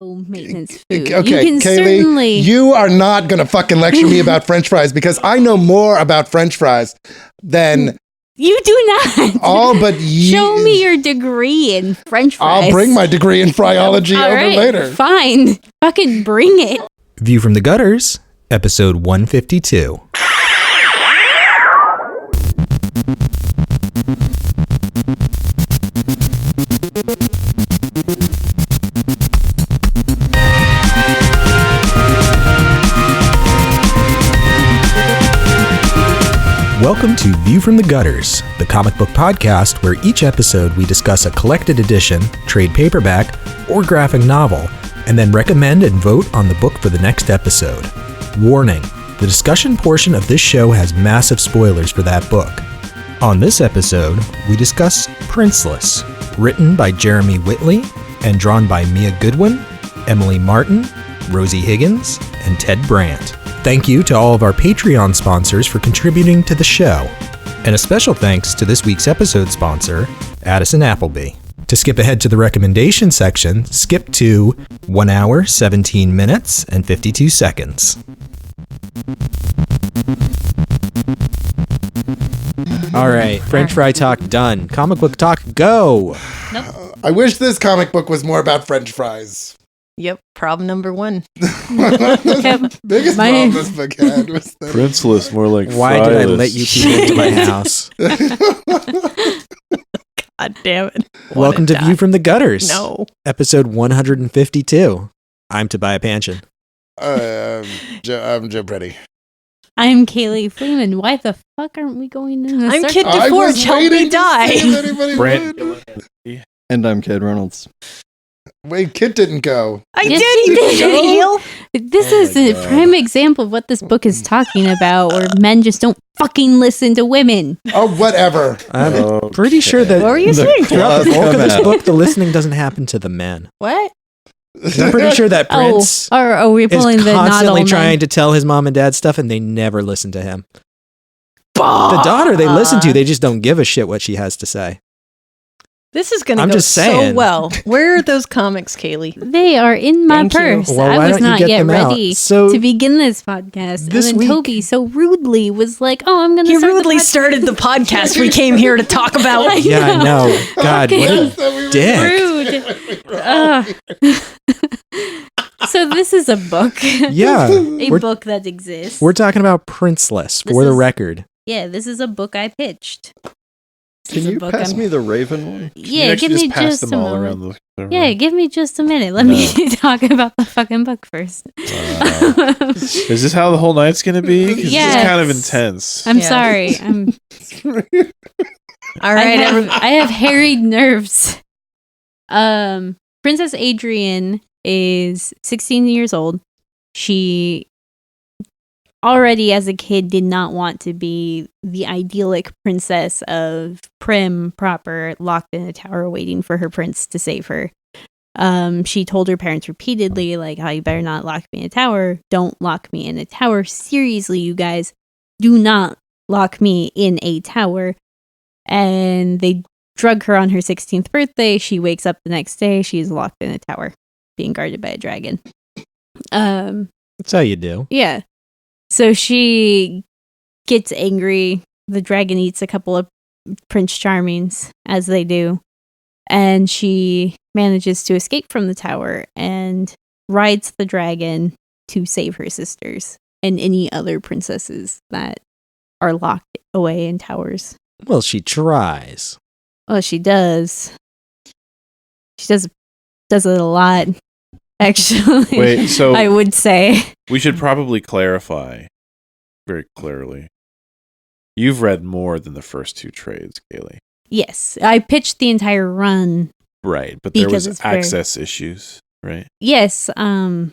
maintenance food. Okay, you can Kaylee, certainly... you are not going to fucking lecture me about French fries because I know more about French fries than... You do not. All but Show me your degree in French fries. I'll bring my degree in fryology over later. Fine. Fucking bring it. View from the Gutters, episode 152. Welcome to View from the Gutters, the comic book podcast where each episode we discuss a collected edition, trade paperback, or graphic novel, and then recommend and vote on the book for the next episode. Warning, the discussion portion of this show has massive spoilers for that book. On this episode, we discuss Princeless, written by Jeremy Whitley and drawn by Mia Goodwin, Emily Martin, Rosy Higgins, and Ted Brandt. Thank you to all of our Patreon sponsors for contributing to the show. And a special thanks to this week's episode sponsor, Addison Appleby. To skip ahead to the recommendation section, skip to 1 hour, 17 minutes, and 52 seconds. All right, French fry talk done. Comic book talk, go! Nope. I wish this comic book was more about French fries. Yep, problem number one. Biggest problem this book had was that Princeless, more like Why did I let you people into my house? God damn it. Welcome to View from the Gutters. No. Episode 152. I'm Tobiah Panchin. I'm Joe Pretty. I'm Kaylee Freeman. Why the fuck aren't we going in the I'm circle? Kid I DeForge. was Help waiting me to die. see if anybody Brent. would. And I'm Kid Reynolds. Wait, Kit didn't go. I Yes, did, you you did. shitty heel. This Oh is my a God. prime example of what this book is talking about, where men just don't fucking listen to women. Oh, whatever. I'm pretty sure that What were you saying? throughout the bulk of this book, the listening doesn't happen to the men. What? 'Cause I'm pretty sure that Prince or are we is pulling the not all constantly men? trying to tell his mom and dad stuff, and they never listen to him. The daughter they listen to, they just don't give a shit what she has to say. This is going to I'm go just saying. so well. Where are those comics, Kaylee? They are in my Thank you. purse. Well, I why was don't you not get yet them out? ready So to begin this podcast. this and then week- Toby so rudely was like, "Oh, I'm going to He start rudely the podcast." started the podcast we came here to talk about. Yeah, I know. God, Okay. what Yes, a that we were dick. Rude. So this is a book. Yeah, A we're, book that exists. we're talking about Princeless, This for the is- record. Yeah, this is a book I pitched. This Can is a you book pass I'm- me the Raven one? Yeah, give me just a moment. the Yeah, give me just a minute. Let me talk about the fucking book first. Is this how the whole night's gonna be? 'Cause this Yes. is kind of intense. I'm Yeah. sorry. All right, I have harried nerves. Princess Adrienne is 16 years old. She already as a kid did not want to be the idyllic princess of prim, proper, locked in a tower waiting for her prince to save her. She told her parents repeatedly, like, "Oh, you better not lock me in a tower. Don't lock me in a tower. Seriously, you guys, do not lock me in a tower." And they drug her on her 16th birthday. She wakes up the next day. She's locked in a tower, being guarded by a dragon. That's how you do. Yeah. So she gets angry. The dragon eats a couple of Prince Charmings, as they do. And she manages to escape from the tower and rides the dragon to save her sisters and any other princesses that are locked away in towers. Well, she tries. Well, she does. She does it a lot, actually. Wait, so I would say. we should probably clarify very clearly. You've read more than the first two trades, Kaylee. Yes, I pitched the entire run. Right, but there Because was it's very- access issues, right? Yes, yeah,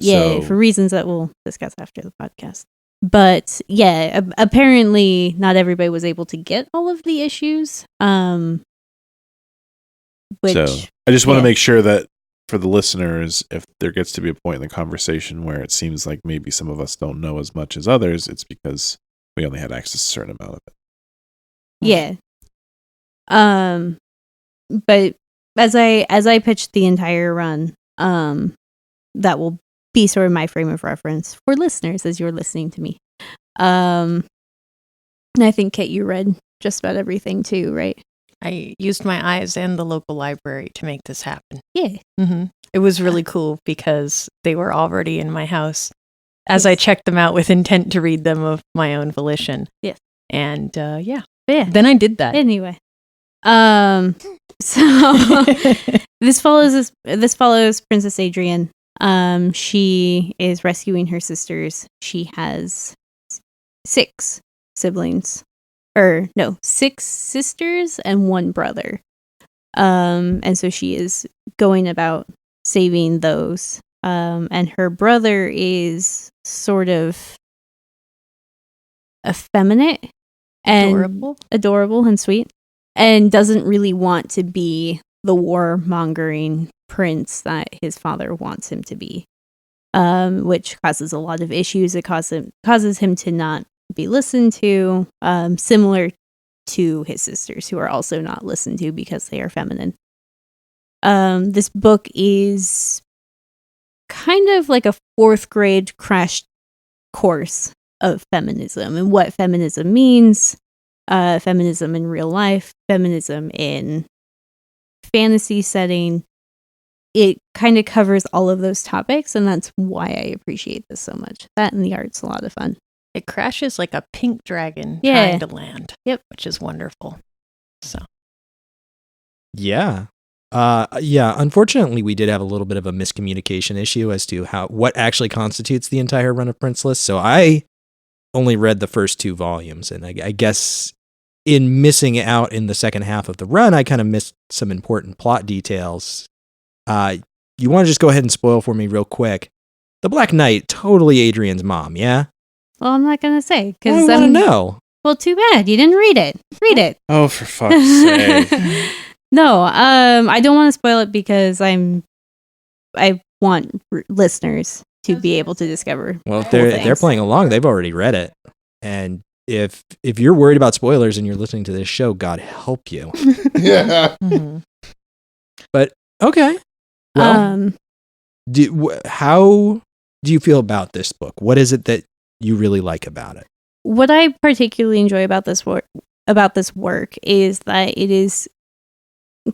So- for reasons that we'll discuss after the podcast. But yeah, apparently not everybody was able to get all of the issues. Which So I just want to yeah. make sure that for the listeners, if there gets to be a point in the conversation where it seems like maybe some of us don't know as much as others, it's because we only had access to a certain amount of it. yeah. But as I pitched the entire run, that will be sort of my frame of reference for listeners as you're listening to me. And I think, Kit, you read just about everything too, right? I used my eyes and the local library to make this happen. Yeah. Mm-hmm. It was really cool because they were already in my house as I checked them out with intent to read them of my own volition. Yes. And Yeah. then I did that. Anyway. So this follows Princess Adrienne. She is rescuing her sisters. She has 6 siblings. 6 sisters and 1 brother. And so she is going about saving those. And her brother is sort of effeminate and adorable and sweet, and doesn't really want to be the warmongering prince that his father wants him to be, which causes a lot of issues. It causes him to not be listened to, similar to his sisters, who are also not listened to because they are feminine. This book is kind of like a 4th grade crash course of feminism and what feminism means, feminism in real life, feminism in fantasy setting. It kind of covers all of those topics, and that's why I appreciate this so much. That and the art's a lot of fun. It crashes like a pink dragon trying to land. Yep. Which is wonderful. So. Yeah. Unfortunately, we did have a little bit of a miscommunication issue as to what actually constitutes the entire run of Princeless. So I only read the first 2 volumes, and I guess in missing out in the second half of the run, I kind of missed some important plot details. You want to just go ahead and spoil for me real quick? The Black Knight, totally Adrienne's mom, yeah? Well, I'm not gonna say I want to know. Well, too bad you didn't read it. Read it. Oh, for fuck's sake! No, I don't want to spoil it because I want listeners to be able to discover. Well, if they're playing along, they've already read it, and if you're worried about spoilers and you're listening to this show, God help you. Yeah. Mm-hmm. But okay, well, how do you feel about this book? What is it that you really like about it? What I particularly enjoy about this work is that it is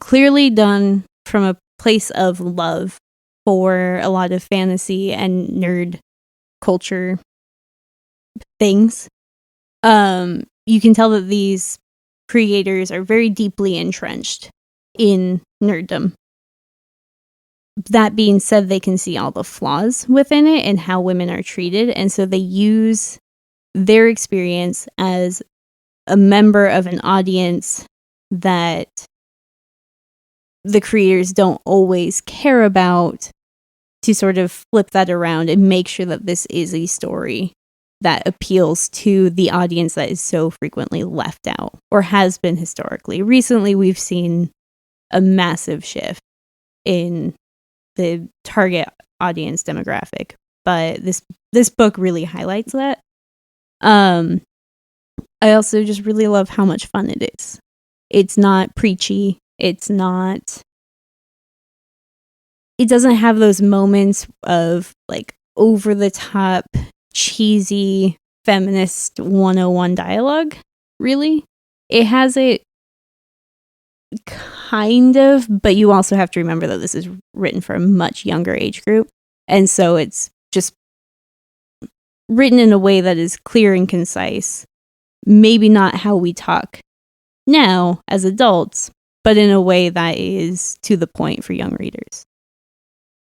clearly done from a place of love for a lot of fantasy and nerd culture things. You can tell that these creators are very deeply entrenched in nerddom. That being said, they can see all the flaws within it and how women are treated, and so they use their experience as a member of an audience that the creators don't always care about, to sort of flip that around and make sure that this is a story that appeals to the audience that is so frequently left out, or has been historically. Recently, we've seen a massive shift in the target audience demographic, but this book really highlights that. I also just really love how much fun it is. It's not preachy. It doesn't have those moments of like over the top, cheesy feminist 101 dialogue, really. It has it kind of, but you also have to remember that this is written for a much younger age group. And so it's just written in a way that is clear and concise. Maybe not how we talk now as adults, but in a way that is to the point for young readers.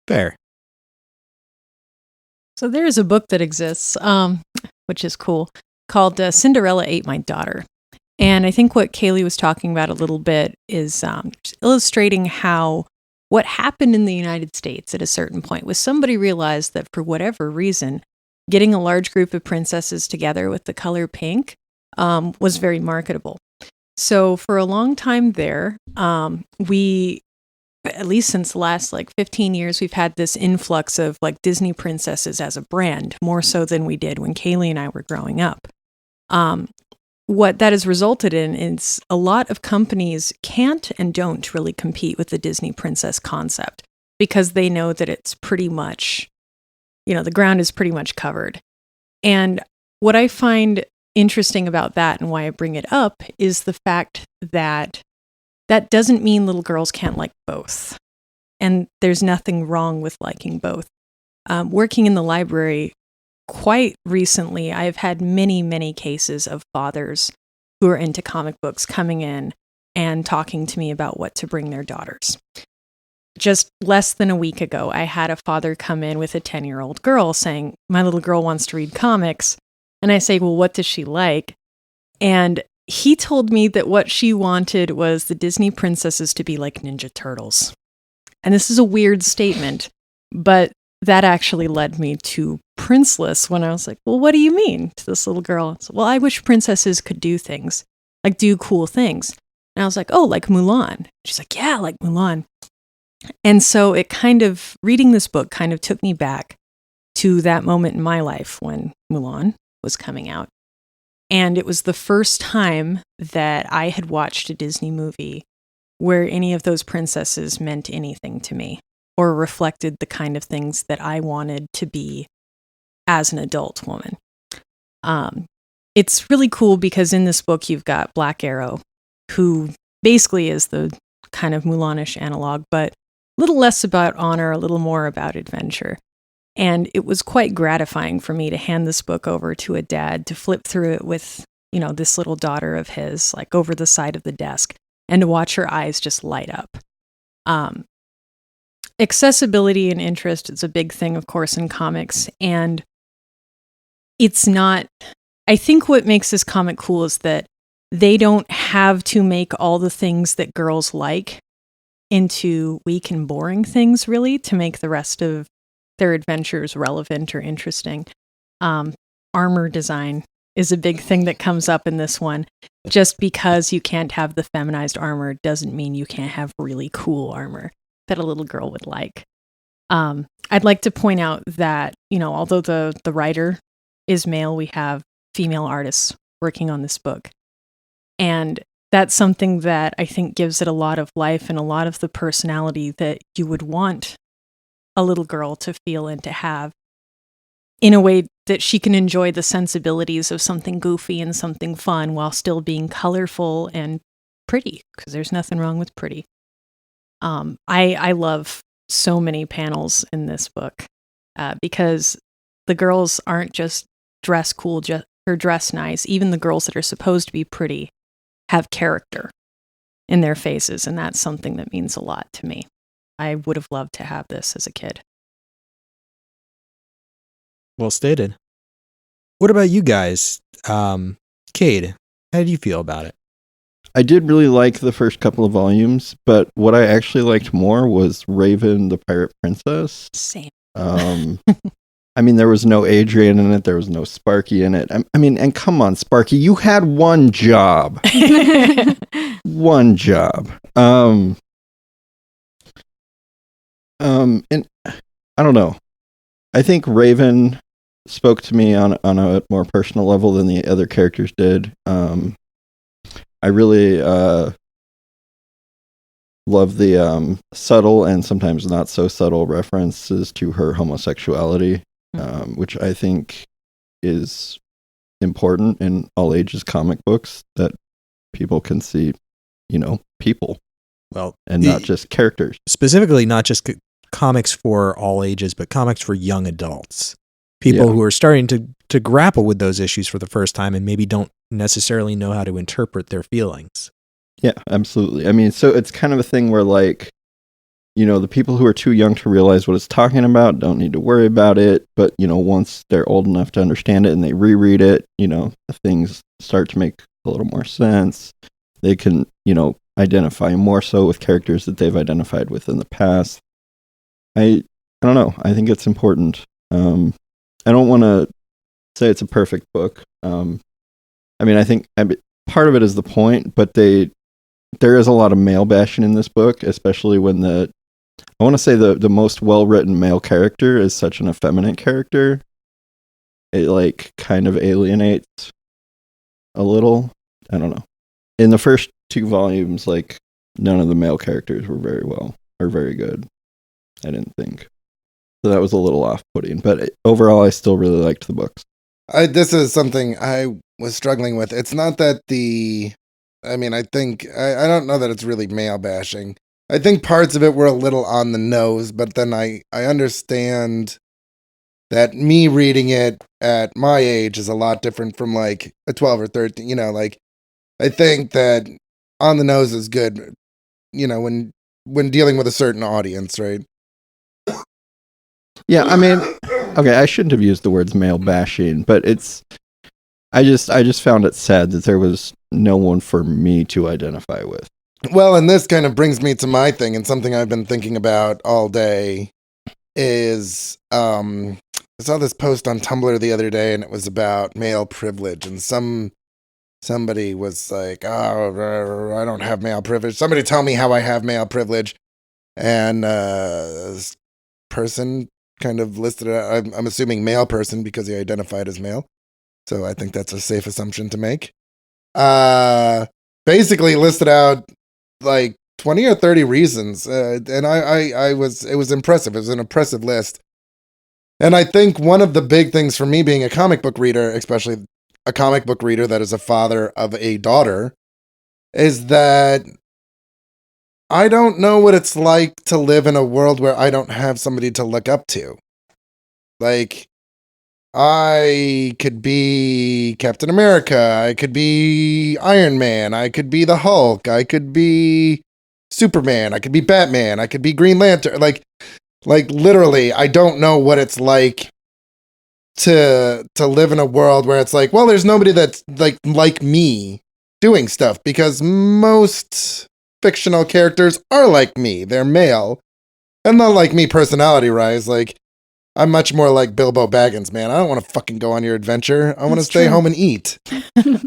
Fair. So there is a book that exists, which is cool, called Cinderella Ate My Daughter. And I think what Kaylee was talking about a little bit is illustrating how what happened in the United States at a certain point was somebody realized that for whatever reason, getting a large group of princesses together with the color pink was very marketable. So for a long time there, we, at least since the last 15 years, we've had this influx of Disney princesses as a brand, more so than we did when Kaylee and I were growing up. What that has resulted in is a lot of companies can't and don't really compete with the Disney princess concept. because they know that it's pretty much, the ground is pretty much covered. And what I find interesting about that and why I bring it up is the fact that that doesn't mean little girls can't like both. And there's nothing wrong with liking both. Working in the library quite recently, I've had many, many cases of fathers who are into comic books coming in and talking to me about what to bring their daughters. Just less than a week ago, I had a father come in with a 10-year-old girl saying, my little girl wants to read comics. And I say, well, what does she like? And he told me that what she wanted was the Disney princesses to be like Ninja Turtles. And this is a weird statement, but that actually led me to Princeless when I was like, well, what do you mean to this little girl? So, well, I wish princesses could do things, like do cool things. And I was like, oh, like Mulan. She's like, yeah, like Mulan. And so it reading this book kind of took me back to that moment in my life when Mulan was coming out. And it was the first time that I had watched a Disney movie where any of those princesses meant anything to me or reflected the kind of things that I wanted to be as an adult woman. It's really cool because in this book you've got Black Arrow, who basically is the kind of Mulanish analog, but a little less about honor, a little more about adventure. And it was quite gratifying for me to hand this book over to a dad to flip through it with, this little daughter of his, like over the side of the desk, and to watch her eyes just light up. Accessibility and interest is a big thing, of course, in comics. And it's not, I think what makes this comic cool is that they don't have to make all the things that girls like into weak and boring things, really, to make the rest of their adventures relevant or interesting. Armor design is a big thing that comes up in this one. Just because you can't have the feminized armor doesn't mean you can't have really cool armor that a little girl would like. I'd like to point out that, although the writer is male, we have female artists working on this book. And that's something that I think gives it a lot of life and a lot of the personality that you would want a little girl to feel and to have, in a way that she can enjoy the sensibilities of something goofy and something fun while still being colorful and pretty, because there's nothing wrong with pretty. I love so many panels in this book because the girls aren't just dress cool or dress nice. Even the girls that are supposed to be pretty have character in their faces, and that's something that means a lot to me. I would have loved to have this as a kid. Well stated. What about you guys? Cade, how did you feel about it? I did really like the first couple of volumes, but what I actually liked more was Raven, the Pirate Princess. Same. There was no Adrienne in it. There was no Sparky in it. And come on, Sparky, you had one job. One job. And I don't know. I think Raven spoke to me on a more personal level than the other characters did. I really love the subtle and sometimes not so subtle references to her homosexuality, which I think is important in all ages comic books, that people can see, people. Well, and not just characters. Specifically, not just comics for all ages, but comics for young adults. People who are starting to grapple with those issues for the first time and maybe don't necessarily know how to interpret their feelings. Yeah, absolutely. So it's kind of a thing where, the people who are too young to realize what it's talking about don't need to worry about it. But, once they're old enough to understand it and they reread it, things start to make a little more sense. They can, identify more so with characters that they've identified with in the past. I don't know. I think it's important. I don't want to say it's a perfect book. I think part of it is the point, but there is a lot of male bashing in this book, especially when I want to say the most well-written male character is such an effeminate character. It kind of alienates a little. I don't know. In the first 2 volumes, none of the male characters were very good. I didn't think. So that was a little off-putting. But overall, I still really liked the books. This is something I was struggling with. It's not that I think, I don't know that it's really male bashing. I think parts of it were a little on the nose, but then I understand that me reading it at my age is a lot different from like a 12 or 13, like I think that on the nose is good, when dealing with a certain audience, right? Yeah, I mean, okay, I shouldn't have used the words male bashing, but I just found it sad that there was no one for me to identify with. Well, and this kind of brings me to my thing, and something I've been thinking about all day is, I saw this post on Tumblr the other day, and it was about male privilege, and somebody was like, "Oh, I don't have male privilege. Somebody tell me how I have male privilege." And this person kind of listed it. I'm assuming male person because he identified as male, so I think that's a safe assumption to make. Basically listed out like 20 or 30 reasons, and it was impressive. It was an impressive list. And I think one of the big things for me being a comic book reader, especially a comic book reader that is a father of a daughter, is that I don't know what it's like to live in a world where I don't have somebody to look up to. Like, I could be Captain America, I could be Iron Man, I could be the Hulk, I could be Superman, I could be Batman, I could be Green Lantern. Like literally, I don't know what it's like to live in a world where it's like, well, there's nobody that's like me doing stuff, because most fictional characters are like me. They're male. And not like me personality-wise. Like, I'm much more like Bilbo Baggins, man. I don't want to fucking go on your adventure. I want to stay home and eat.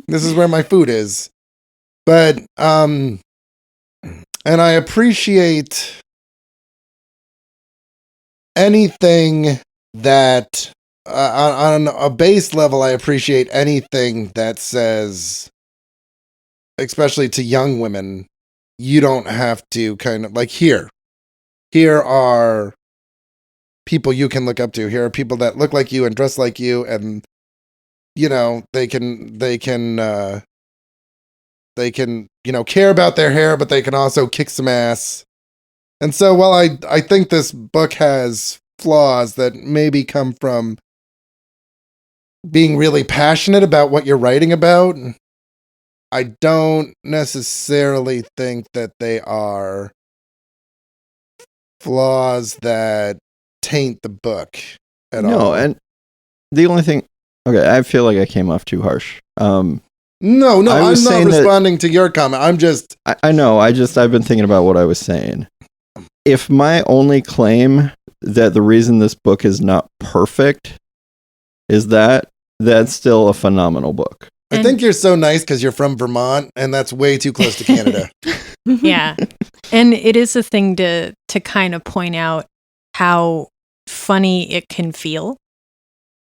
This is where my food is. But, and I appreciate anything that, on a base level, I appreciate anything that says, especially to young women, you don't have to kind of, like, here are people you can look up to. Here are people that look like you and dress like you, and they can care about their hair, but they can also kick some ass. And so while I think this book has flaws that maybe come from being really passionate about what you're writing about, I don't necessarily think that they are flaws that taint the book at all. No, and the only thing, okay, I feel like I came off too harsh. No, I'm not responding to your comment. I'm just... I know, I've been thinking about what I was saying. If my only claim that the reason this book is not perfect is that's still a phenomenal book. I think you're so nice because you're from Vermont, and that's way too close to Canada. Yeah. And it is a thing to kind of point out how funny it can feel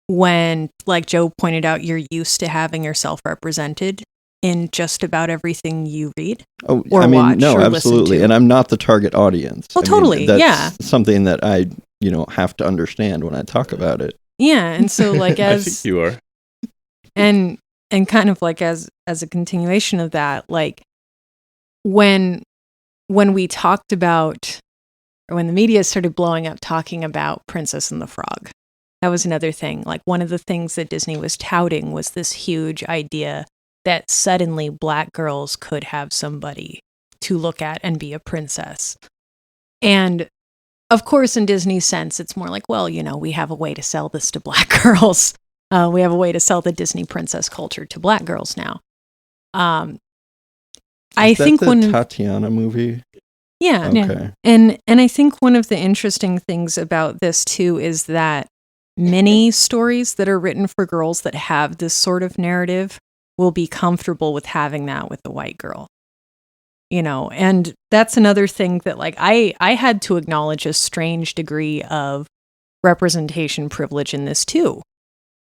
when, like Joe pointed out, you're used to having yourself represented in just about everything you read. Oh, or I mean, watch no, or absolutely. And I'm not the target audience. Oh, totally. That's something that I, have to understand when I talk about it. Yeah. And so like I think you are. And kind of like as a continuation of that, like when we talked about, or when the media started blowing up talking about Princess and the Frog, that was another thing. Like one of the things that Disney was touting was this huge idea that suddenly Black girls could have somebody to look at and be a princess. And of course, in Disney's sense, it's more like, well, we have a way to sell this to Black girls. We have a way to sell the Disney princess culture to Black girls now. I think the Tatiana movie. Yeah. Okay. And I think one of the interesting things about this too is that many stories that are written for girls that have this sort of narrative will be comfortable with having that with the white girl. And that's another thing that like I had to acknowledge a strange degree of representation privilege in this too.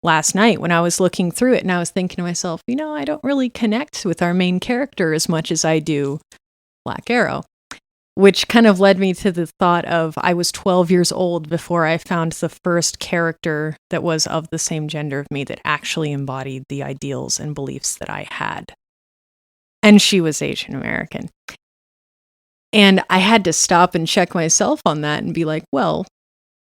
Last night when I was looking through it and I was thinking to myself, I don't really connect with our main character as much as I do Black Arrow. which kind of led me to the thought of I was 12 years old before I found the first character that was of the same gender of me that actually embodied the ideals and beliefs that I had. And she was Asian American. And I had to stop and check myself on that and be like, well,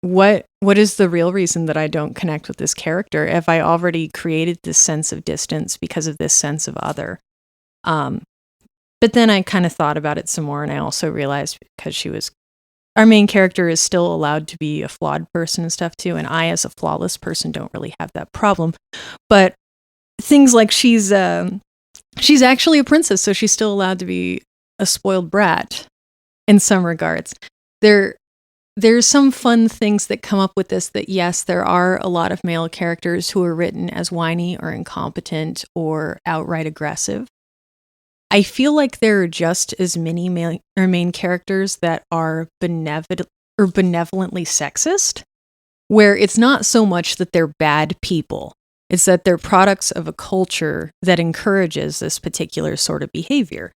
what is the real reason that I don't connect with this character? Have I already created this sense of distance because of this sense of other? But then I kind of thought about it some more, and I also realized because our main character is still allowed to be a flawed person and stuff too, and I, as a flawless person, don't really have that problem. But things like she's actually a princess, so she's still allowed to be a spoiled brat in some regards. There's some fun things that come up with this that, yes, there are a lot of male characters who are written as whiny or incompetent or outright aggressive. I feel like there are just as many main characters that are benevolently sexist, where it's not so much that they're bad people, it's that they're products of a culture that encourages this particular sort of behavior.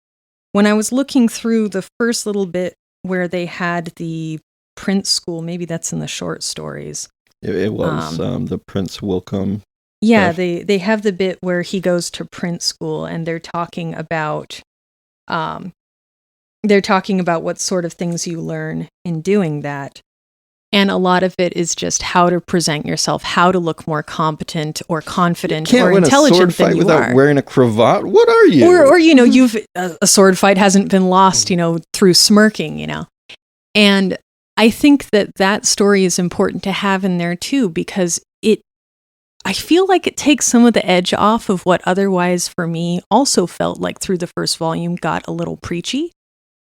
When I was looking through the first little bit where they had the Prince School, maybe that's in the short stories. It was the Prince Wilcom. Yeah, they have the bit where he goes to Prince School and they're talking about what sort of things you learn in doing that. And a lot of it is just how to present yourself, how to look more competent or confident or intelligent than you are. You can't win a sword fight without wearing a cravat. What are you? Or you've a sword fight hasn't been lost, through smirking, And I think that story is important to have in there too, because I feel like it takes some of the edge off of what otherwise for me also felt like through the first volume got a little preachy.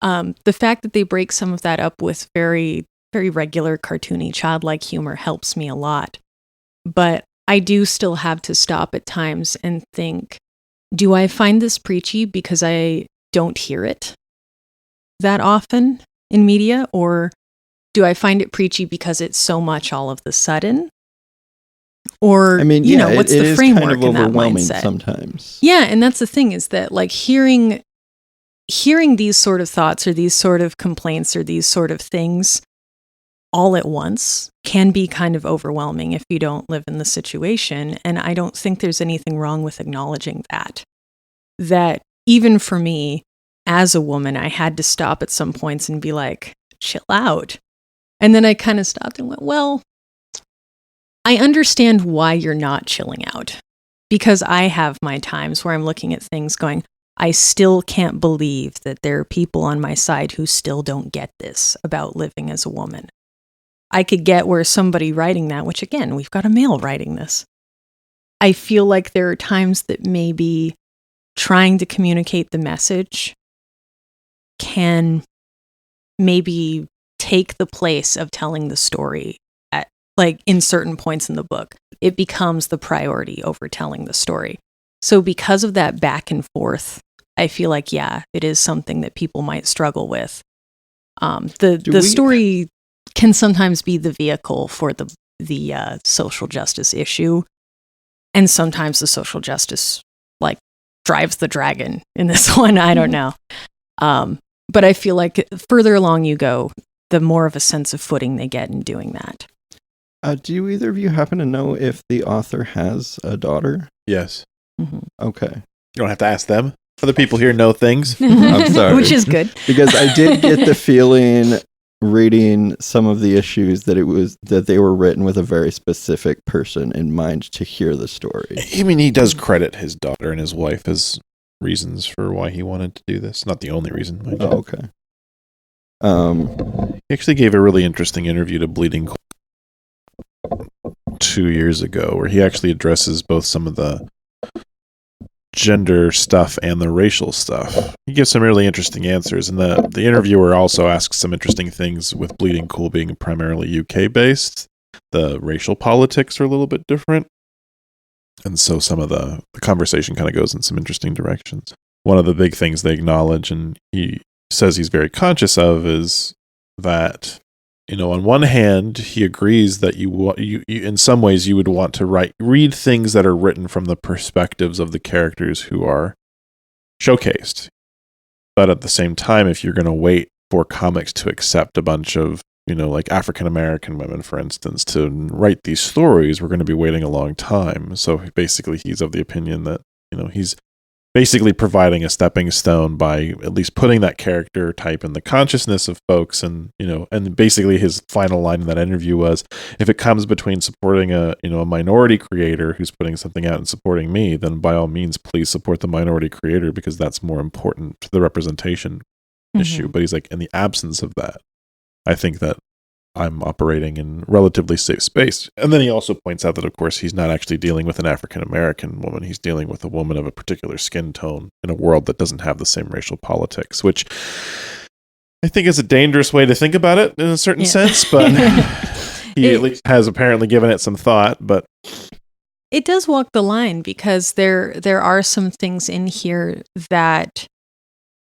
The fact that they break some of that up with very, very regular cartoony childlike humor helps me a lot. But I do still have to stop at times and think, do I find this preachy because I don't hear it that often in media? Or do I find it preachy because it's so much all of the sudden? Or, what's the framework kind of in that mindset? Sometimes. Yeah, and that's the thing is that, like, hearing these sort of thoughts or these sort of complaints or these sort of things all at once can be kind of overwhelming if you don't live in the situation. And I don't think there's anything wrong with acknowledging that even for me, as a woman, I had to stop at some points and be like, chill out. And then I kind of stopped and went, well, I understand why you're not chilling out, because I have my times where I'm looking at things going, I still can't believe that there are people on my side who still don't get this about living as a woman. I could get where somebody writing that, which again, we've got a male writing this. I feel like there are times that maybe trying to communicate the message can maybe take the place of telling the story. Like in certain points in the book, it becomes the priority over telling the story. So because of that back and forth, I feel like, yeah, it is something that people might struggle with. The story can sometimes be the vehicle for the social justice issue. And sometimes the social justice drives the dragon in this one. I don't know. But I feel like further along you go, the more of a sense of footing they get in doing that. Do you either of you happen to know if the author has a daughter? Yes. Mm-hmm. Okay. You don't have to ask them. Other people here know things. I'm sorry. Which is good. Because I did get the feeling reading some of the issues that they were written with a very specific person in mind to hear the story. I mean, he does credit his daughter and his wife as reasons for why he wanted to do this. Not the only reason. Oh, okay. He actually gave a really interesting interview to Bleeding Cool 2 years ago, where he actually addresses both some of the gender stuff and the racial stuff. He gives some really interesting answers, and the interviewer also asks some interesting things. With Bleeding Cool being primarily UK based, the racial politics are a little bit different, and so some of the conversation kind of goes in some interesting directions. One of the big things they acknowledge, and he says he's very conscious of, is that, on one hand, he agrees that you in some ways you would want to read things that are written from the perspectives of the characters who are showcased. But at the same time, if you're going to wait for comics to accept a bunch of, like African American women, for instance, to write these stories, we're going to be waiting a long time. So basically, he's of the opinion that, he's basically providing a stepping stone by at least putting that character type in the consciousness of folks. And, and basically his final line in that interview was, if it comes between supporting a minority creator who's putting something out and supporting me, then by all means, please support the minority creator, because that's more important to the representation issue. But he's like, in the absence of that, I think that I'm operating in relatively safe space. And then he also points out that, of course, he's not actually dealing with an African American woman. He's dealing with a woman of a particular skin tone in a world that doesn't have the same racial politics, which I think is a dangerous way to think about it in a certain sense, but he at least has apparently given it some thought. But it does walk the line, because there are some things in here that,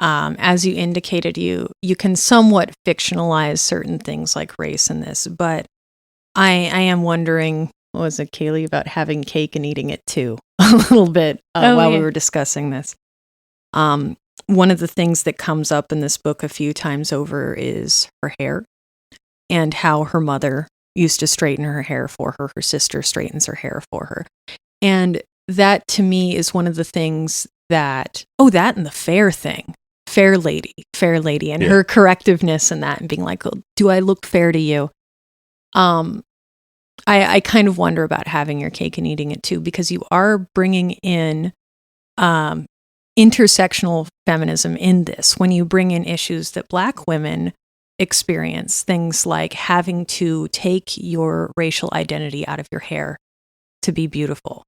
as you indicated, you can somewhat fictionalize certain things like race in this, but I am wondering, what was it, Kaylee, about having cake and eating it too, a little bit while we were discussing this. One of the things that comes up in this book a few times over is her hair, and how her mother used to straighten her hair for her. Her sister straightens her hair for her. And that to me is one of the things that and the fair thing. Fair lady, and her correctiveness in that, and being like, oh, do I look fair to you? I kind of wonder about having your cake and eating it too, because you are bringing in intersectional feminism in this. When you bring in issues that Black women experience, things like having to take your racial identity out of your hair to be beautiful.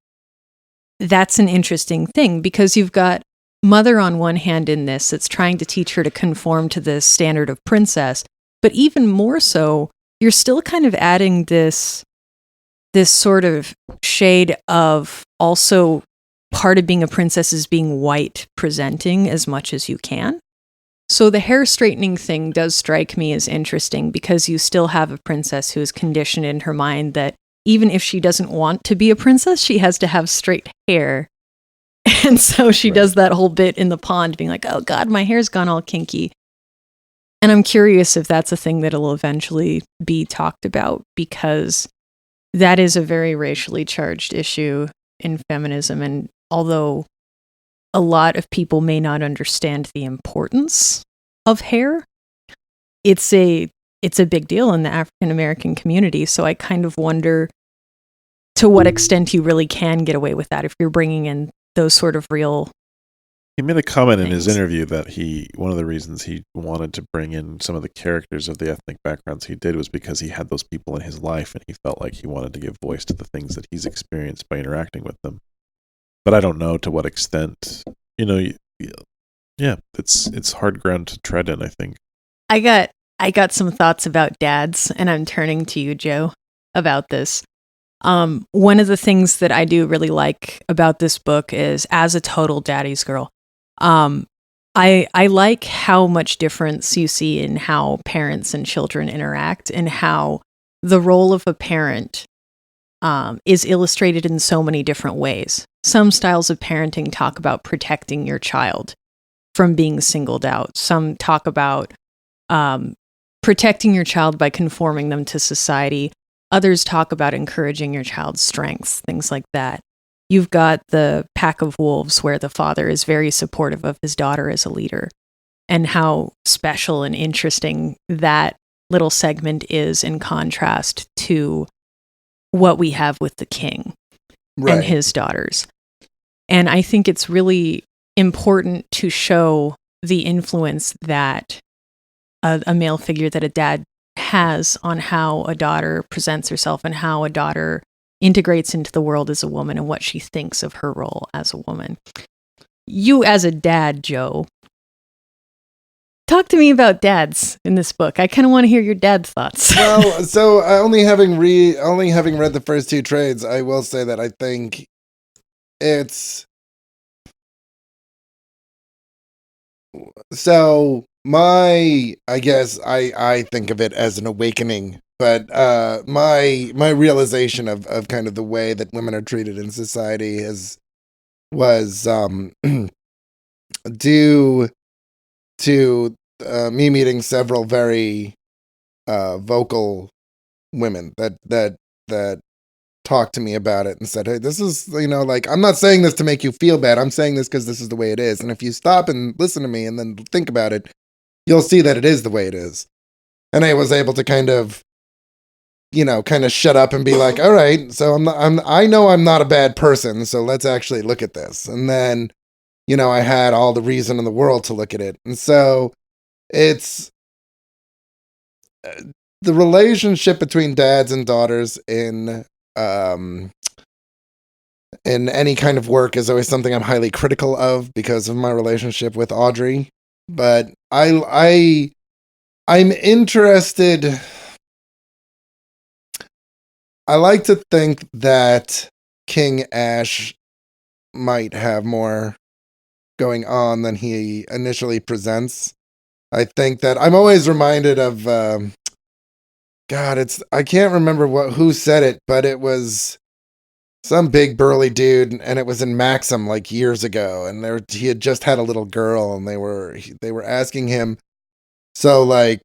That's an interesting thing, because you've got mother on one hand in this that's trying to teach her to conform to the standard of princess, but even more so, you're still kind of adding this sort of shade of also part of being a princess is being white presenting as much as you can. So the hair straightening thing does strike me as interesting, because you still have a princess who is conditioned in her mind that even if she doesn't want to be a princess, she has to have straight hair. And so she does that whole bit in the pond being like, oh God, my hair's gone all kinky. And I'm curious if that's a thing that'll eventually be talked about, because that is a very racially charged issue in feminism. And although a lot of people may not understand the importance of hair, it's a big deal in the African American community. So I kind of wonder to what extent you really can get away with that if you're bringing in those sort of real. He made a comment in his interview that one of the reasons he wanted to bring in some of the characters of the ethnic backgrounds he did was because he had those people in his life, and he felt like he wanted to give voice to the things that he's experienced by interacting with them. But I don't know to what extent, it's hard ground to tread in, I think. I got some thoughts about dads, and I'm turning to you, Joe, about this. One of the things that I do really like about this book is, as a total daddy's girl, I like how much difference you see in how parents and children interact, and how the role of a parent is illustrated in so many different ways. Some styles of parenting talk about protecting your child from being singled out. Some talk about protecting your child by conforming them to society. Others talk about encouraging your child's strengths, things like that. You've got the Pack of Wolves, where the father is very supportive of his daughter as a leader, and how special and interesting that little segment is in contrast to what we have with the king and his daughters. And I think it's really important to show the influence that a male figure, that a dad has on how a daughter presents herself, and how a daughter integrates into the world as a woman, and what she thinks of her role as a woman. You as a dad, Joe, talk to me about dads in this book. I kind of want to hear your dad's thoughts. Well, so only having read the first two trades, I will say that I think it's so I guess I think of it as an awakening, but my realization of kind of the way that women are treated in society was due to me meeting several very vocal women that talked to me about it and said, hey, this is, like, I'm not saying this to make you feel bad. I'm saying this because this is the way it is. And if you stop and listen to me and then think about it, you'll see that it is the way it is. And I was able to kind of shut up and be like, all right, so I know I'm not a bad person, so let's actually look at this. And then, I had all the reason in the world to look at it. And so it's the relationship between dads and daughters in any kind of work is always something I'm highly critical of because of my relationship with Audrey. But I'm interested. I like to think that King Ash might have more going on than he initially presents. I think that I'm always reminded of I can't remember who said it, but it was some big burly dude, and it was in Maxim like years ago, and he had just had a little girl, and they were asking him, so like,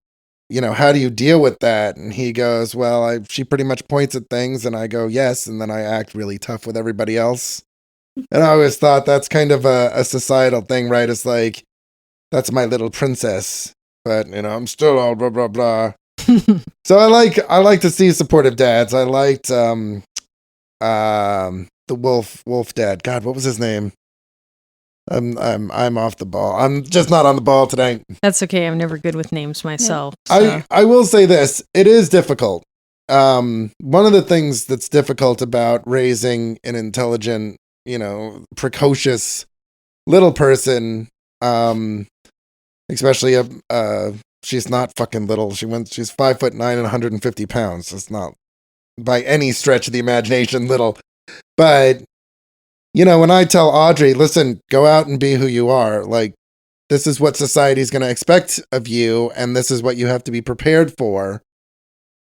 how do you deal with that? And he goes, well, she pretty much points at things, and I go, yes, and then I act really tough with everybody else. And I always thought that's kind of a societal thing, right? It's like, that's my little princess, but I'm still all blah blah blah. So I like to see supportive dads. I liked the wolf dad. God, what was his name? I'm off the ball. I'm just not on the ball today. That's okay. I'm never good with names myself. So. I will say this. It is difficult. One of the things that's difficult about raising an intelligent, precocious little person, especially she's not fucking little. She's 5'9" and 150 pounds. It's not by any stretch of the imagination little. But, when I tell Audrey, listen, go out and be who you are, like, this is what society's going to expect of you, and this is what you have to be prepared for.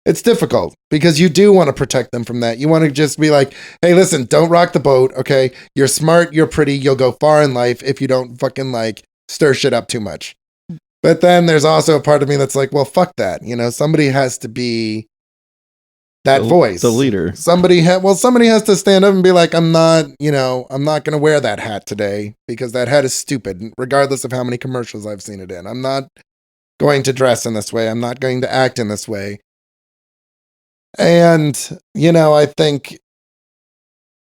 It's difficult because you do want to protect them from that. You want to just be like, hey, listen, don't rock the boat, okay? You're smart, you're pretty, you'll go far in life if you don't fucking, like, stir shit up too much. But then there's also a part of me that's like, well, fuck that. Somebody has to be that voice. The leader. Somebody has to stand up and be like, I'm not going to wear that hat today because that hat is stupid, regardless of how many commercials I've seen it in. I'm not going to dress in this way. I'm not going to act in this way. And, I think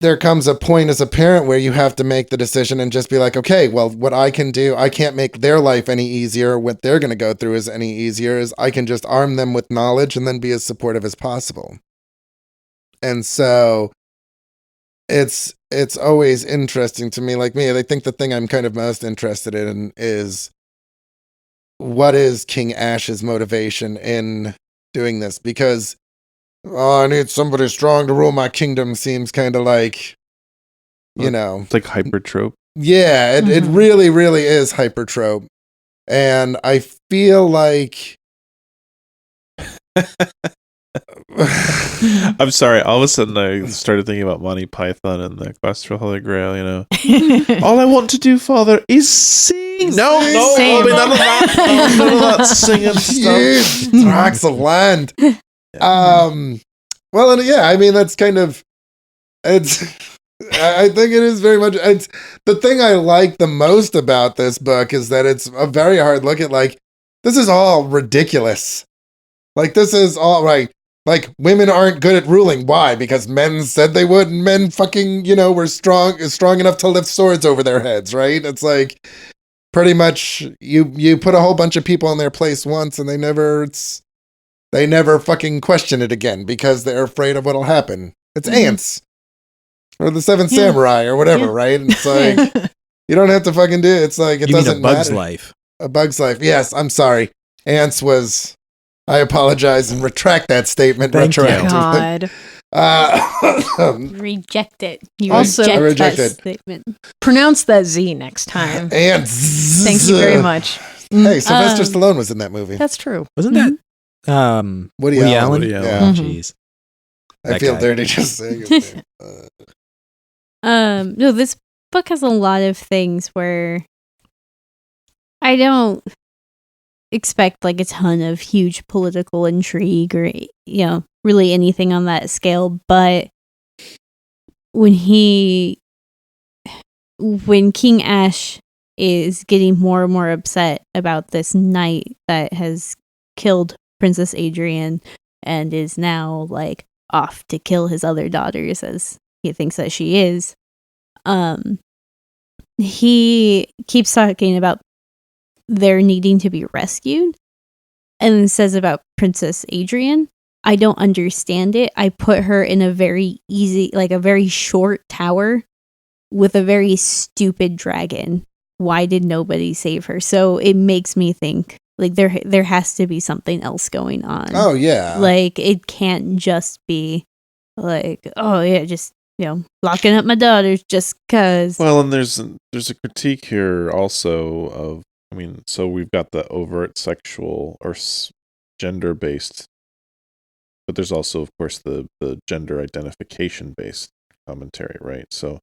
there comes a point as a parent where you have to make the decision and just be like, okay, well, what I can do, I can't make their life any easier. What they're going to go through is any easier. Is I can just arm them with knowledge and then be as supportive as possible. And so it's always interesting to me. Like me, I think the thing I'm kind of most interested in is what is King Ash's motivation in doing this? Because I need somebody strong to rule my kingdom seems kind of like, It's like hypertrope. Yeah, it really, really is hypertrope. And I feel like... I'm sorry. All of a sudden, I started thinking about Monty Python and the Quest for Holy Grail, All I want to do, Father, is sing. No, Same. none of that singing stuff. Tracks of land. Well, and yeah, I mean, that's kind of, I think it is very much, it's the thing I like the most about this book is that it's a very hard look at, like, this is all ridiculous. Like, this is all right. Like, women aren't good at ruling. Why? Because men said they would, and men fucking, were strong enough to lift swords over their heads, right? It's like, pretty much, you put a whole bunch of people in their place once, and they never fucking question it again because they're afraid of what'll happen. It's ants. Or the Seven Samurai or whatever, right? It's like, you don't have to fucking do it. It's like, it doesn't matter. A Bug's Life. A Bug's Life. Yes, I'm sorry. Ants was... I apologize and retract that statement retroactively. God. Reject it. You Also, reject that statement. Pronounce that Z next time. Ants. Thank you very much. Hey, Sylvester Stallone was in that movie. That's true. Wasn't that Woody Allen? Woody Allen. Yeah. Oh, jeez. I feel dirty just saying his name. No, this book has a lot of things where I don't expect like a ton of huge political intrigue or, really anything on that scale. But when King Ash is getting more and more upset about this knight that has killed Princess Adrienne and is now like off to kill his other daughters as he thinks that she is, he keeps talking about their needing to be rescued and says about Princess Adrienne, I don't understand it. I put her in a very easy, like a very short tower with a very stupid dragon. Why did nobody save her? So it makes me think like there has to be something else going on. Oh yeah. Like it can't just be like, oh yeah, just locking up my daughters just cuz. Well, and there's a critique here also of, so we've got the overt sexual or gender based, but there's also of course the gender identification based commentary, right? So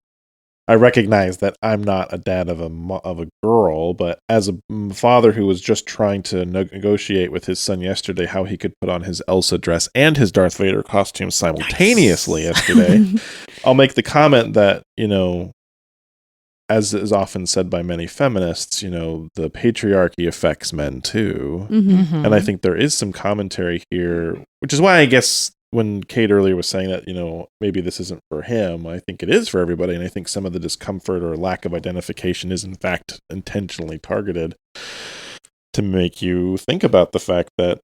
I recognize that I'm not a dad of a girl, but as a father who was just trying to negotiate with his son yesterday how he could put on his Elsa dress and his Darth Vader costume simultaneously yesterday, I'll make the comment that, as is often said by many feminists, the patriarchy affects men too. Mm-hmm. And I think there is some commentary here, which is why I guess when Kate earlier was saying that, maybe this isn't for him, I think it is for everybody. And I think some of the discomfort or lack of identification is in fact intentionally targeted to make you think about the fact that,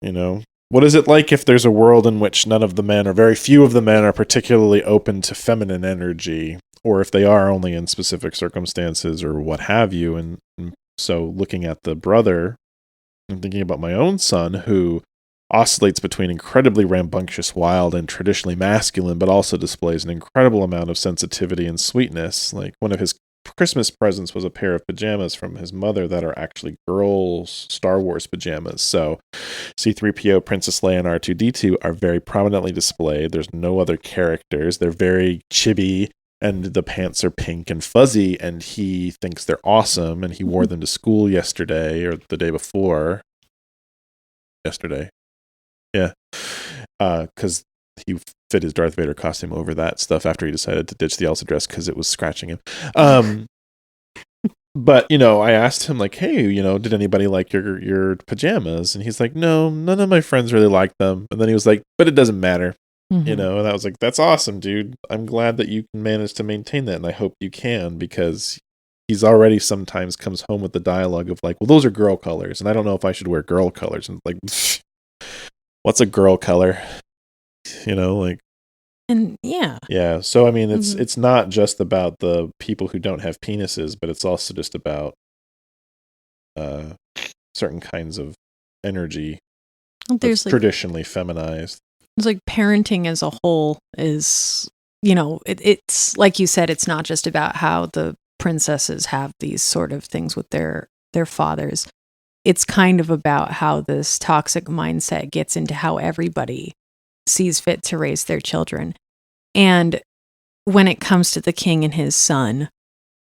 what is it like if there's a world in which none of the men or very few of the men are particularly open to feminine energy, or if they are only in specific circumstances or what have you. And so looking at the brother and thinking about my own son who oscillates between incredibly rambunctious, wild, and traditionally masculine, but also displays an incredible amount of sensitivity and sweetness. Like one of his Christmas presents was a pair of pajamas from his mother that are actually girls' Star Wars pajamas. So C-3PO, Princess Leia, and R2-D2 are very prominently displayed. There's no other characters. They're very chibi, and the pants are pink and fuzzy, and he thinks they're awesome, and he wore them to school yesterday or the day before. Yesterday. Yeah, because he fit his Darth Vader costume over that stuff after he decided to ditch the Elsa dress because it was scratching him. But, I asked him like, hey, did anybody like your pajamas? And he's like, no, none of my friends really like them. And then he was like, but it doesn't matter. And I was like, that's awesome, dude. I'm glad that you can manage to maintain that. And I hope you can, because he's already sometimes comes home with the dialogue of like, well, those are girl colors. And I don't know if I should wear girl colors. And like, what's a girl color? And yeah. So it's not just about the people who don't have penises, but it's also just about certain kinds of energy that's traditionally feminized. It's like parenting as a whole is, it's like you said, it's not just about how the princesses have these sort of things with their fathers. It's kind of about how this toxic mindset gets into how everybody sees fit to raise their children. And when it comes to the king and his son,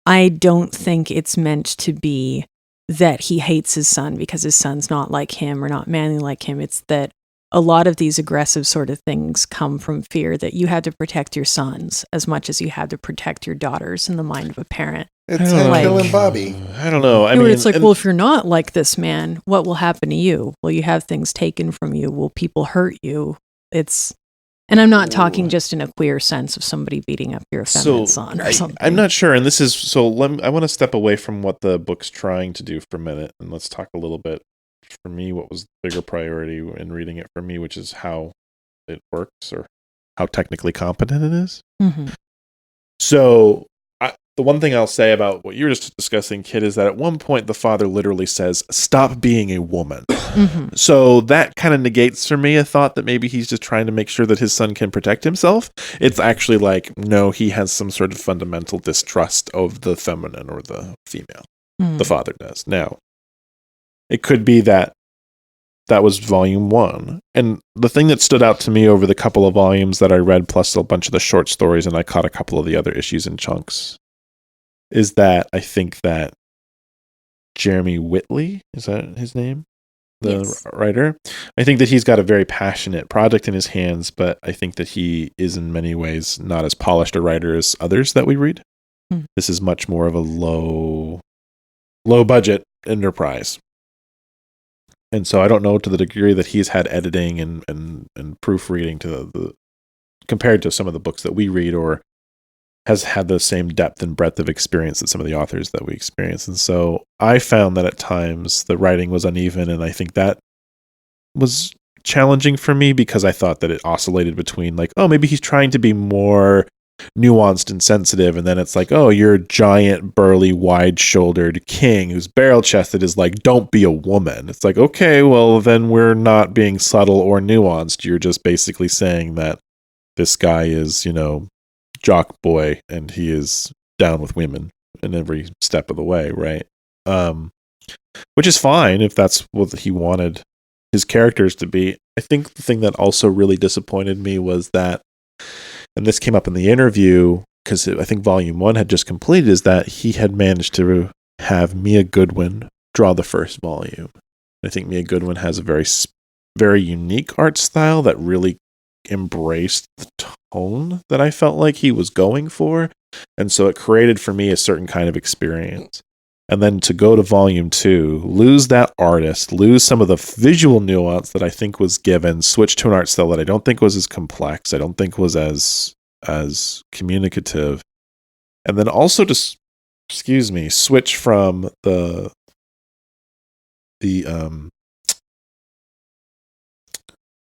I don't think it's meant to be that he hates his son because his son's not like him or not manly like him. It's that a lot of these aggressive sort of things come from fear that you had to protect your sons as much as you had to protect your daughters in the mind of a parent. It's him killing Bobby. I don't know. It's like, well, if you're not like this man, what will happen to you? Will you have things taken from you? Will people hurt you? And I'm not talking just in a queer sense of somebody beating up your effeminate son or something. I'm not sure. And this is, I want to step away from what the book's trying to do for a minute. And let's talk a little bit, for me, what was the bigger priority in reading it for me, which is how it works or how technically competent it is. Mm-hmm. So the one thing I'll say about what you were just discussing, Kid, is that at one point the father literally says, stop being a woman. Mm-hmm. So that kind of negates for me a thought that maybe he's just trying to make sure that his son can protect himself. It's actually like, no, he has some sort of fundamental distrust of the feminine or the female. Mm-hmm. The father does. Now, it could be that was volume 1. And the thing that stood out to me over the couple of volumes that I read, plus a bunch of the short stories, and I caught a couple of the other issues in chunks, is that I think that Jeremy Whitley, is that his name? Yes. writer. I think that he's got a very passionate project in his hands, but I think that he is in many ways not as polished a writer as others that we read. This is much more of a low budget enterprise. And so I don't know to the degree that he's had editing and proofreading to the compared to some of the books that we read, or has had the same depth and breadth of experience that some of the authors that we experience. And so I found that at times the writing was uneven, and I think that was challenging for me because I thought that it oscillated between like, oh, maybe he's trying to be more nuanced and sensitive, and then it's like, oh, you're a giant, burly, wide-shouldered king who's barrel-chested is like, don't be a woman. It's like, okay, well, then we're not being subtle or nuanced. You're just basically saying that this guy is, jock boy, and he is down with women in every step of the way, right? Which is fine if that's what he wanted his characters to be. I think the thing that also really disappointed me was that, and this came up in the interview, because I think Volume 1 had just completed, is that he had managed to have Mia Goodwin draw the first volume. I think Mia Goodwin has a very, very unique art style that really embraced the tone that I felt like he was going for. And so it created for me a certain kind of experience. And then to go to Volume 2, lose that artist, lose some of the visual nuance that I think was given, switch to an art style that I don't think was as complex, I don't think was as communicative. And then also to, switch from the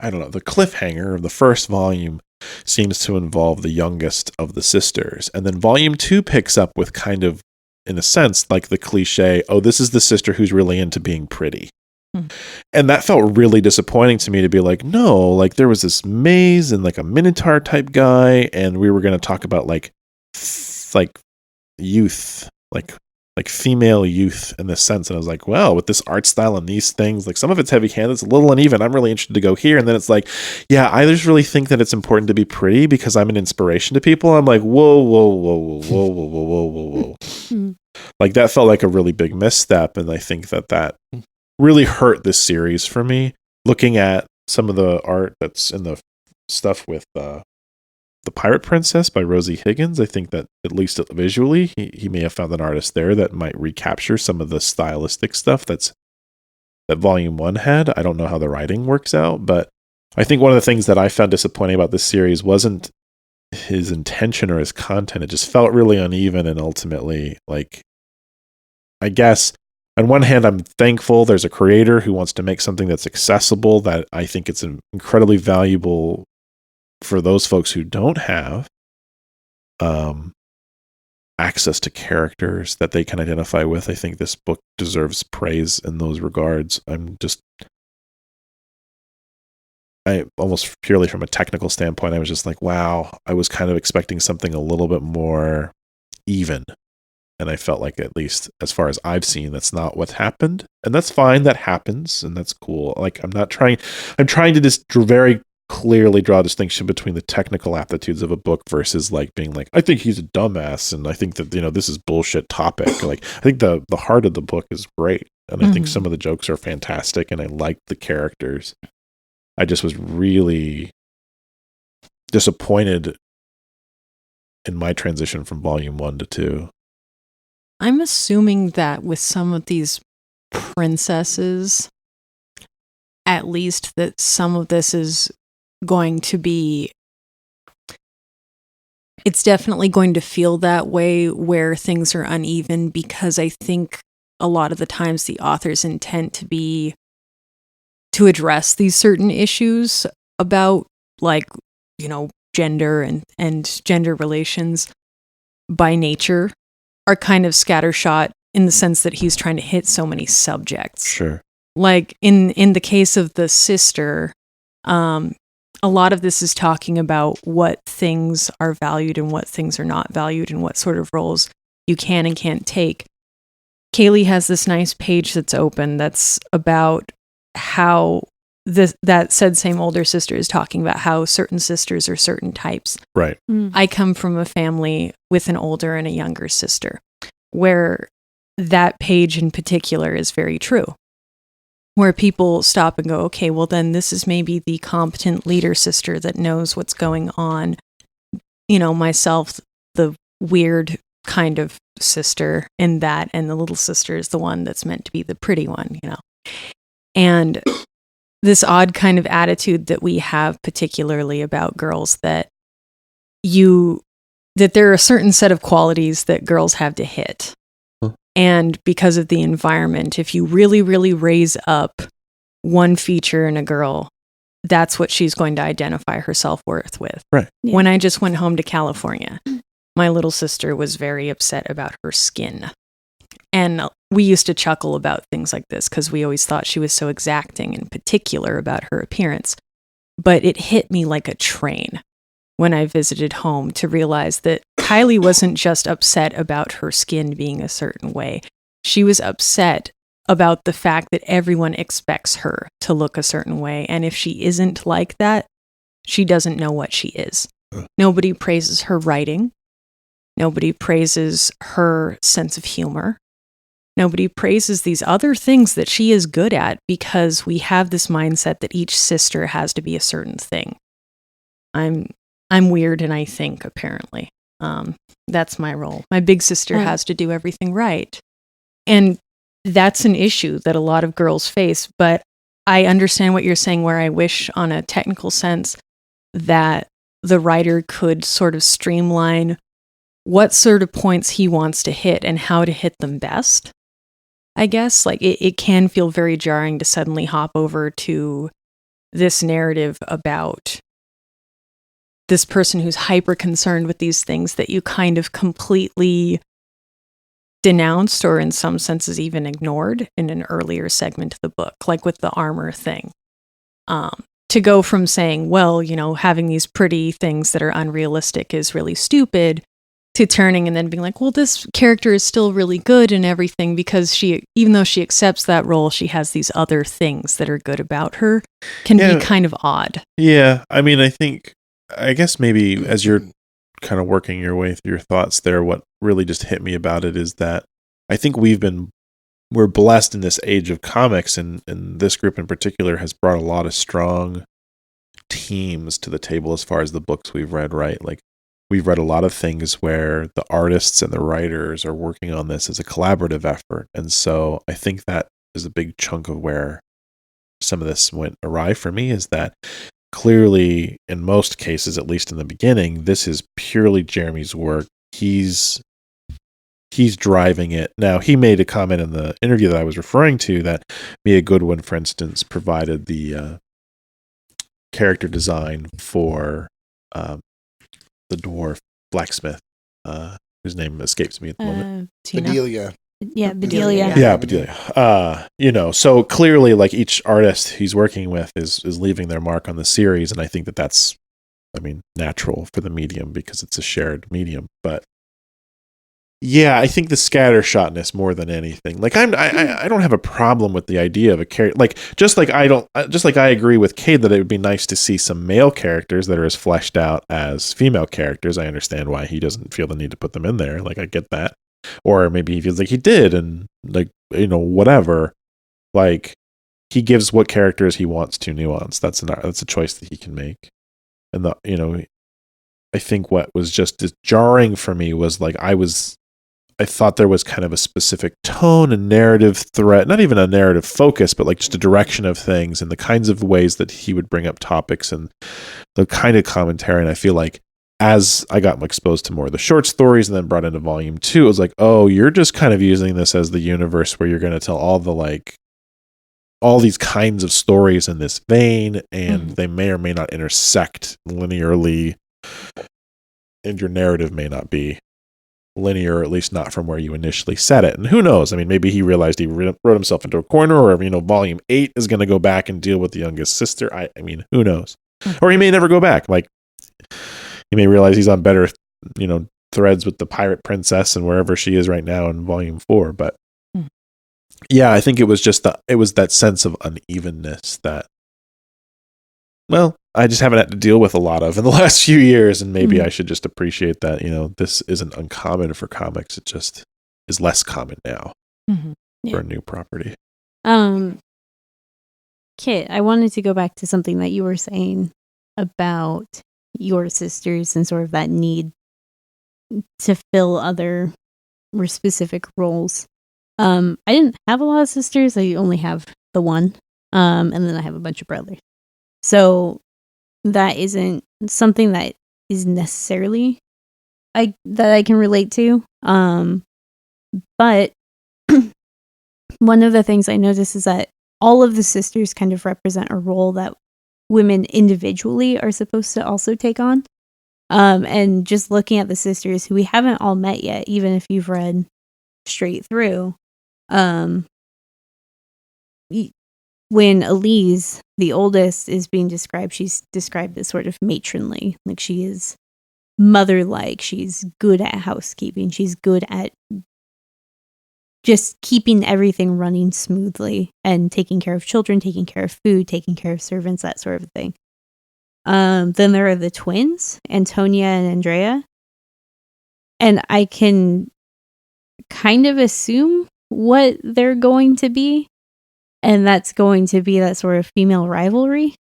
cliffhanger of the first volume seems to involve the youngest of the sisters. And then Volume 2 picks up with kind of, in a sense, like the cliche, oh, this is the sister who's really into being pretty. And that felt really disappointing to me, to be like, no, like there was this maze and like a minotaur type guy, and we were going to talk about like youth, like female youth in this sense. And I was like, well, with this art style and these things, like some of it's heavy handed, it's a little uneven. I'm really interested to go here. And then it's like, yeah, I just really think that it's important to be pretty because I'm an inspiration to people. I'm like, whoa. Like that felt like a really big misstep. And I think that really hurt this series for me. Looking at some of the art that's in the stuff with The Pirate Princess by Rosy Higgins, I think that at least visually, he may have found an artist there that might recapture some of the stylistic stuff that Volume 1 had. I don't know how the writing works out, but I think one of the things that I found disappointing about this series wasn't his intention or his content. It just felt really uneven, and ultimately, like, I guess on one hand, I'm thankful there's a creator who wants to make something that's accessible, that I think it's incredibly valuable for those folks who don't have access to characters that they can identify with. I think this book deserves praise in those regards. I almost purely from a technical standpoint, I was just like, wow, I was kind of expecting something a little bit more even. And I felt like, at least as far as I've seen, that's not what happened. And that's fine. That happens. And that's cool. Like, I'm trying to just very clearly draw a distinction between the technical aptitudes of a book versus like being like, I think he's a dumbass, and I think that, this is bullshit topic. Like, I think the heart of the book is great, and I think some of the jokes are fantastic, and I like the characters. I just was really disappointed in my transition from Volume 1 to 2. I'm assuming that with some of these princesses, at least that some of this is going to be, it's definitely going to feel that way where things are uneven, because I think a lot of the times the author's intent to be to address these certain issues about, like, gender and gender relations by nature are kind of scattershot, in the sense that he's trying to hit so many subjects. Sure. Like in the case of the sister, a lot of this is talking about what things are valued and what things are not valued, and what sort of roles you can and can't take. Kaylee has this nice page that's open that's about how that said same older sister is talking about how certain sisters are certain types. Right. I come from a family with an older and a younger sister, where that page in particular is very true. where people stop and go, okay, well then this is maybe the competent leader sister that knows what's going on. You know, myself, the weird kind of sister in that, and the little sister is the one that's meant to be the pretty one, you know. And this odd kind of attitude that we have particularly about girls, that there are a certain set of qualities that girls have to hit. And because of the environment, if you really, really raise up one feature in a girl, that's what she's going to identify her self-worth with. Right. Yeah. When I just went home to California, my little sister was very upset about her skin. And we used to chuckle about things like this because we always thought she was so exacting and particular about her appearance. But it hit me like a train when I visited home to realize that Kylie wasn't just upset about her skin being a certain way. She was upset about the fact that everyone expects her to look a certain way. And if she isn't like that, she doesn't know what she is. Nobody praises her writing. Nobody praises her sense of humor. Nobody praises these other things that she is good at, because we have this mindset that each sister has to be a certain thing. I'm weird, and I think, apparently. That's my role. My big sister has to do everything right. And that's an issue that a lot of girls face, but I understand what you're saying, where I wish on a technical sense that the writer could sort of streamline what sort of points he wants to hit and how to hit them best. I guess, like, it can feel very jarring to suddenly hop over to this narrative about this person who's hyper concerned with these things that you kind of completely denounced, or in some senses even ignored, in an earlier segment of the book, like with the armor thing. To go from saying, well, you know, having these pretty things that are unrealistic is really stupid, to turning and then being like, well, this character is still really good and everything, because she, even though she accepts that role, she has these other things that are good about her, can be kind of odd. Yeah. I mean, I guess maybe as you're kind of working your way through your thoughts there, what really just hit me about it is that I think we're blessed in this age of comics, and this group in particular has brought a lot of strong teams to the table as far as the books we've read, right? Like, we've read a lot of things where the artists and the writers are working on this as a collaborative effort. And so I think that is a big chunk of where some of this went awry for me, is that clearly, in most cases, at least in the beginning, this is purely Jeremy's work. He's driving it. Now, he made a comment in the interview that I was referring to that Mia Goodwin, for instance, provided the character design for the dwarf blacksmith, whose name escapes me at the moment. Bedelia. Yeah, Bedelia. Yeah, Bedelia. You know, so clearly, like, each artist he's working with is leaving their mark on the series, and I think that's, I mean, natural for the medium because it's a shared medium. But yeah, I think the scattershotness more than anything. Like, I don't have a problem with the idea of a character. Like, just like I agree with Cade that it would be nice to see some male characters that are as fleshed out as female characters. I understand why he doesn't feel the need to put them in there. Like, I get that. Or maybe he feels like he did, and, like, you know, whatever. Like, he gives what characters he wants to nuance. That's a choice that he can make. And I think what was just as jarring for me was, like, I thought there was kind of a specific tone and narrative thread, not even a narrative focus, but like just a direction of things and the kinds of ways that he would bring up topics and the kind of commentary. And I feel like as I got exposed to more of the short stories and then brought into volume 2, it was like, oh, you're just kind of using this as the universe where you're going to tell all these kinds of stories in this vein, and they may or may not intersect linearly, and your narrative may not be linear, or at least not from where you initially set it. And who knows? I mean, maybe he realized he wrote himself into a corner, or, you know, volume 8 is going to go back and deal with the youngest sister. I mean, who knows? Or he may never go back. Like, he may realize he's on better, you know, threads with the pirate princess and wherever she is right now in volume 4. But yeah, I think it was just that sense of unevenness that, well, I just haven't had to deal with a lot of in the last few years, and maybe I should just appreciate that, you know, this isn't uncommon for comics. It just is less common now for a new property. Kit, I wanted to go back to something that you were saying about your sisters and sort of that need to fill other more specific roles. I didn't have a lot of sisters. I only have the one. And then I have a bunch of brothers. So that isn't something that is necessarily that I can relate to. But one of the things I notice is that all of the sisters kind of represent a role that women individually are supposed to also take on. And just looking at the sisters who we haven't all met yet, even if you've read straight through, when Elise, the oldest, is being described, she's described as sort of matronly. Like, she is mother-like. She's good at housekeeping. She's good at just keeping everything running smoothly and taking care of children, taking care of food, taking care of servants, that sort of thing. Then there are the twins, Antonia and Andrea. And I can kind of assume what they're going to be. And that's going to be that sort of female rivalry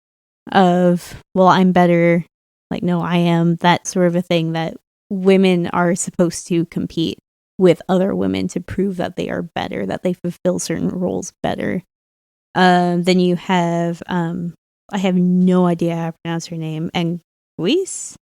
of, well, I'm better. Like, no, I am. That sort of a thing that women are supposed to compete with other women to prove that they are better, that they fulfill certain roles better. Then you have, I have no idea how to pronounce her name, Anguisse,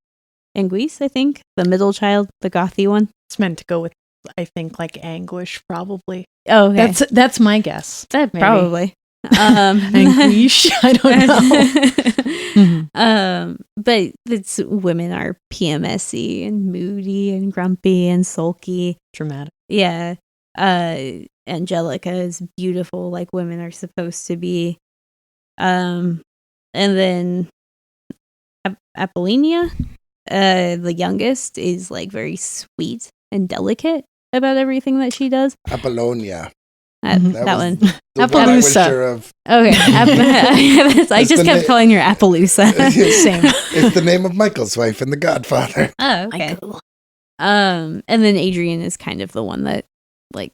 I think, the middle child, the gothy one. It's meant to go with, I think, like anguish, probably. Oh, okay. That's my guess. That maybe. Probably. Anguish, I don't know. But it's women are PMSy and moody and grumpy and sulky. Dramatic. Yeah. Angelica is beautiful, like women are supposed to be. And then Apollonia, the youngest, is like very sweet and delicate about everything that she does. Apollonia. That one. The one I was sure of. Okay. I just kept calling her Appaloosa. Same. It's the name of Michael's wife in The Godfather. Oh, okay. Michael. And then Adrienne is kind of the one that like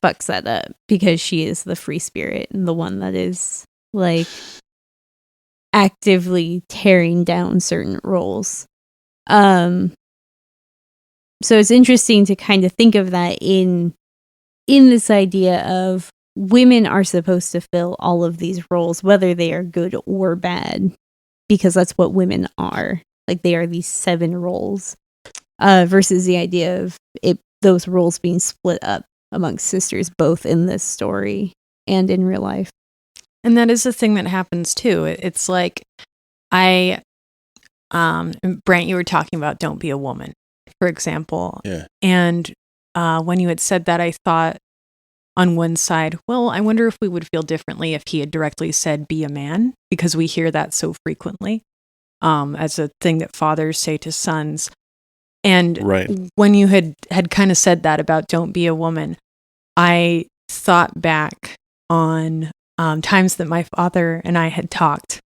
fucks that up because she is the free spirit and the one that is like actively tearing down certain roles. So it's interesting to kind of think of that in this idea of women are supposed to fill all of these roles, whether they are good or bad, because that's what women are. Like, they are these 7 roles, versus the idea of those roles being split up amongst sisters, both in this story and in real life. And that is the thing that happens too. It's like, Brent, you were talking about don't be a woman, for example. Yeah. And when you had said that, I thought on one side, well, I wonder if we would feel differently if he had directly said be a man, because we hear that so frequently as a thing that fathers say to sons. And when you had kind of said that about don't be a woman, I thought back on times that my father and I had talked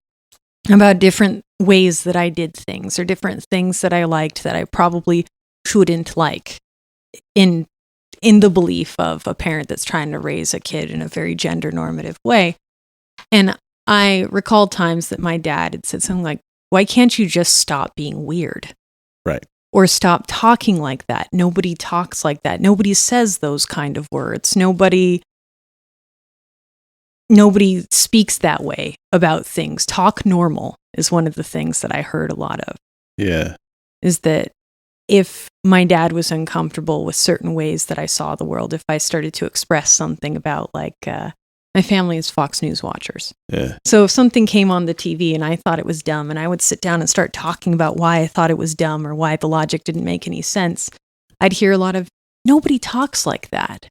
about different ways that I did things, or different things that I liked that I probably shouldn't like, in the belief of a parent that's trying to raise a kid in a very gender normative way. And I recall times that my dad had said something like, why can't you just stop being weird? Right. Or stop talking like that. Nobody talks like that. Nobody says those kind of words. Nobody speaks that way about things. Talk normal is one of the things that I heard a lot of. Yeah. Is that if my dad was uncomfortable with certain ways that I saw the world, if I started to express something about, like, my family is Fox News watchers. Yeah. So if something came on the TV and I thought it was dumb, and I would sit down and start talking about why I thought it was dumb or why the logic didn't make any sense, I'd hear a lot of, nobody talks like that.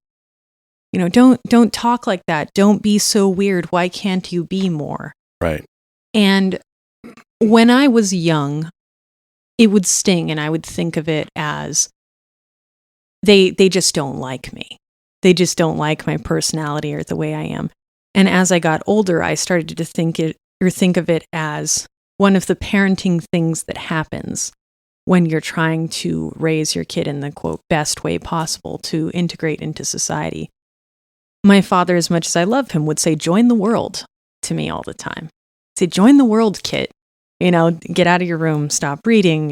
You know, don't talk like that. Don't be so weird. Why can't you be more? Right. And when I was young, it would sting, and I would think of it as they just don't like me. They just don't like my personality or the way I am. And as I got older, I started to think of it as one of the parenting things that happens when you're trying to raise your kid in the, quote, best way possible to integrate into society. My father, as much as I love him, would say, join the world. to me all the time. Say, join the world, Kit. Get out of your room, stop reading,